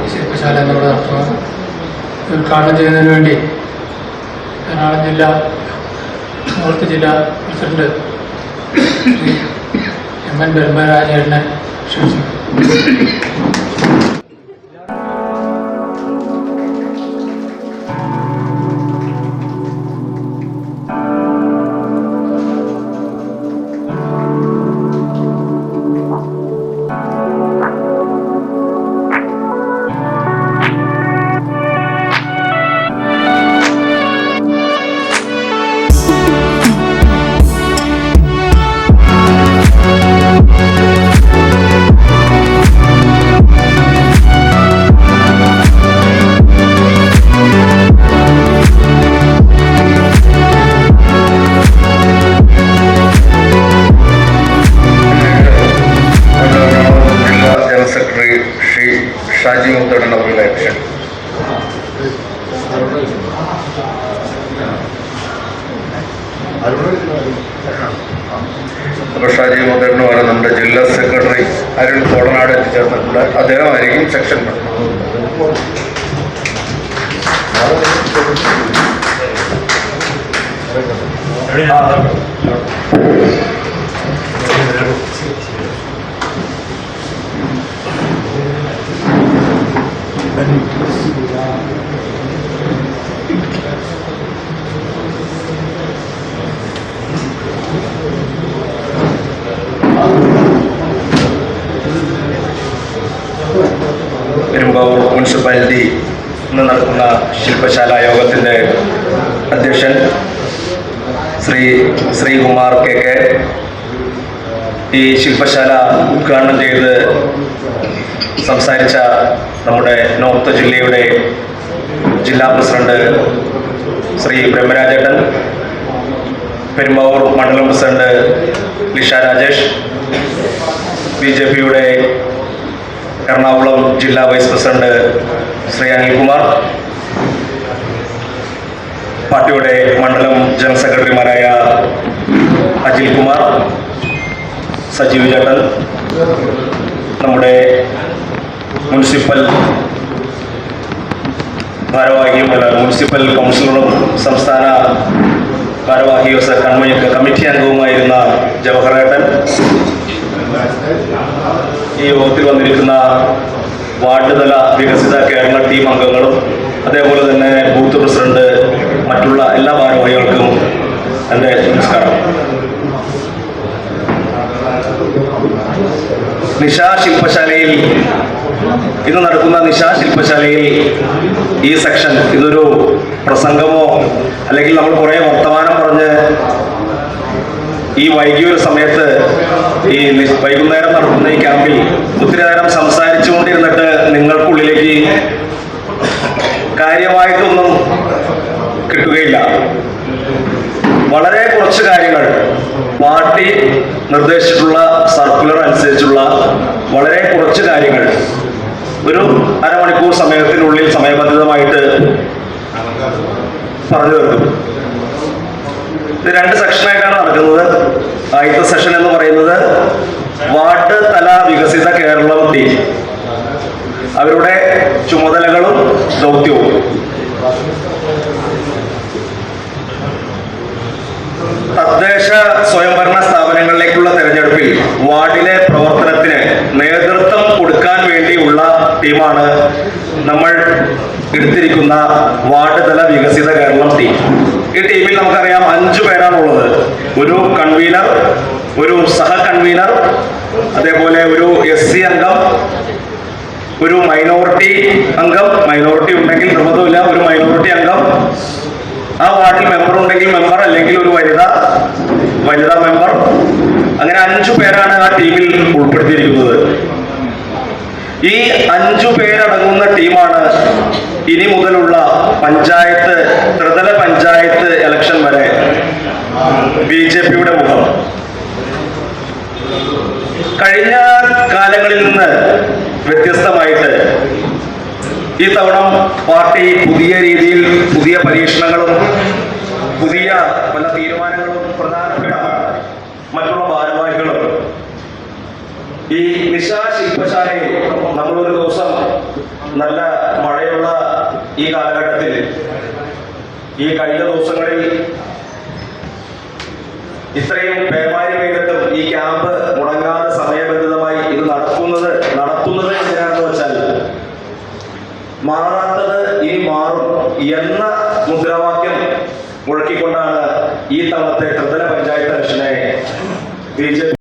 ഈ ശില്പശാല എന്നിവിടെ നടത്തുന്നത്. ഉദ്ഘാടനം ചെയ്യുന്നതിന് വേണ്ടി എറണാകുളം ജില്ലാ നോർത്ത് ജില്ലാ പ്രസിഡന്റ് ശ്രീ എം.എൻ. ബ്രഹ്മരാജേട്ടനെ ക്ഷണിച്ചു.
ഷാജി മുത്തോടൻ അവരുടെ ക്ഷണം. അപ്പോൾ ഷാജി മുത്തോടനുമാണ് നമ്മുടെ ജില്ലാ സെക്രട്ടറി അരുൺ കോടനാട് എത്തിച്ചേർന്നിട്ടുണ്ട്. അദ്ദേഹമായിരിക്കും സെക്ഷൻ പെരുമ്പാവൂർ മുനിസിപ്പാലിറ്റി ഇന്ന് നടക്കുന്ന ശില്പശാല യോഗത്തിൻ്റെ അധ്യക്ഷൻ ശ്രീകുമാർ കെ. ഈ ശില്പശാല ഉദ്ഘാടനം ചെയ്ത് സംസാരിച്ച നമ്മുടെ നോർത്ത് ജില്ലയുടെ ജില്ലാ പ്രസിഡന്റ് ശ്രീ ബ്രഹ്മരാജേട്ടൻ, പെരുമ്പാവൂർ മണ്ഡലം പ്രസിഡന്റ് ലിഷ രാജേഷ്, BJPയുടെ എറണാകുളം ജില്ലാ വൈസ് പ്രസിഡന്റ് ശ്രീ അനിൽകുമാർ, പാർട്ടിയുടെ മണ്ഡലം ജനറൽ സെക്രട്ടറിമാരായ അജിൽ കുമാർ, സജീവ് ചേട്ടൻ, നമ്മുടെ മുനിസിപ്പൽ ഭാരവാഹിയും മുനിസിപ്പൽ കൗൺസിലറും സംസ്ഥാന ഭാരവാഹിയോ കമ്മിറ്റി അംഗവുമായിരുന്ന ജവഹറേട്ടൻ, ഈ യോഗത്തിൽ വന്നിരിക്കുന്ന വാർഡ് തല വികസിത കേരള ടീം അംഗങ്ങളും അതേപോലെ തന്നെ ബൂത്ത് പ്രസിഡന്റ്, മറ്റുള്ള എല്ലാ ഭാരവാഹികൾക്കും എൻ്റെ നമസ്കാരം. നിശാ ശില്പശാലയിൽ ഇന്ന് നടക്കുന്ന നിശാ ശില്പശാലയിൽ ഈ സെക്ഷൻ ഇതൊരു പ്രസംഗമോ അല്ലെങ്കിൽ നമ്മൾ കുറേ വർത്തമാനം പറഞ്ഞ് ഈ വൈകിയൊരു സമയത്ത് ഈ വൈകുന്നേരം നടക്കുന്ന ഈ ക്യാമ്പിൽ ഒത്തിരി നേരം സംസാരിച്ചുകൊണ്ടിരുന്നിട്ട് നിങ്ങൾക്കുള്ളിലേക്ക് കാര്യമായിട്ടൊന്നും കിട്ടുകയില്ല. വളരെ കുറച്ച് കാര്യങ്ങൾ പാർട്ടി നിർദ്ദേശിച്ചിട്ടുള്ള സർക്കുലർ അനുസരിച്ചുള്ള വളരെ കുറച്ച് കാര്യങ്ങൾ ഒരു അരമണിക്കൂർ സമയത്തിനുള്ളിൽ സമയബന്ധിതമായിട്ട് പറഞ്ഞു തീർക്കും. ഇത് 2 സെക്ഷനായിട്ടാണ് നടക്കുന്നത്. ആദ്യത്തെ സെഷൻ എന്ന് പറയുന്നത് വാർഡ് തല വികസിത കേരളം ടീം, അവരുടെ ചുമതലകളും ദൗത്യവും. തദ്ദേശ സ്വയംഭരണ സ്ഥാപനങ്ങളിലേക്കുള്ള തെരഞ്ഞെടുപ്പിൽ വാർഡിലെ പ്രവർത്തനത്തിന് നേതൃത്വം കൊടുക്കാൻ വേണ്ടിയുള്ള ടീമാണ്
എടുത്തിരിക്കുന്ന വാർഡ് തല വികസിത കേരളം ടീം. ഈ ടീമിൽ നമുക്കറിയാം 5 പേരാണുള്ളത്. ഒരു കൺവീനർ, ഒരു സഹ കൺവീനർ, അതേപോലെ ഒരു SC അംഗം, ഒരു മൈനോറിറ്റി അംഗം, മൈനോറിറ്റി ഉണ്ടെങ്കിൽ നിർബന്ധമില്ല, ഒരു മൈനോറിറ്റി അംഗം, ആ വാർഡിൽ മെമ്പർ ഉണ്ടെങ്കിൽ മെമ്പർ, അല്ലെങ്കിൽ ഒരു വനിതാ മെമ്പർ. അങ്ങനെ 5 പേരാണ് ആ ടീമിൽ ഉൾപ്പെടുത്തിയിരിക്കുന്നത്. ഈ 5 പേരടങ്ങുന്ന ടീമാണ് ഇനി മുതലുള്ള പഞ്ചായത്ത്, ത്രിതല പഞ്ചായത്ത് ഇലക്ഷൻ വരെ BJPയുടെ മുഖം. കഴിഞ്ഞ കാലങ്ങളിൽ നിന്ന് വ്യത്യസ്തമായിട്ട് ഈ തവണ പാർട്ടി പുതിയ രീതിയിൽ പുതിയ പരീക്ഷണങ്ങളും പുതിയ പല തീരുമാനങ്ങളും പ്രധാനപ്പെട്ട മറ്റുള്ള ഭാരവാഹികളും ഈ നിശാ ശില്പശാലയിൽ നമ്മളൊരു ദിവസം നല്ല മഴയുള്ള ഈ കാലഘട്ടത്തിൽ ഈ കഴിഞ്ഞ ദിവസങ്ങളിൽ ഇത്രയും പേമാരി പെയ്തിട്ടും ഈ ക്യാമ്പ് മുടങ്ങാതെ സമയബന്ധിതമായി ഇത് നടത്തുന്നത് എന്തിനാണെന്ന് വെച്ചാൽ മാറാത്തത് ഇനി മാറും എന്ന മുദ്രാവാക്യം മുഴക്കിക്കൊണ്ടാണ് ഈ തവണത്തെ ത്രിതല പഞ്ചായത്ത് ഇലക്ഷനെ BJP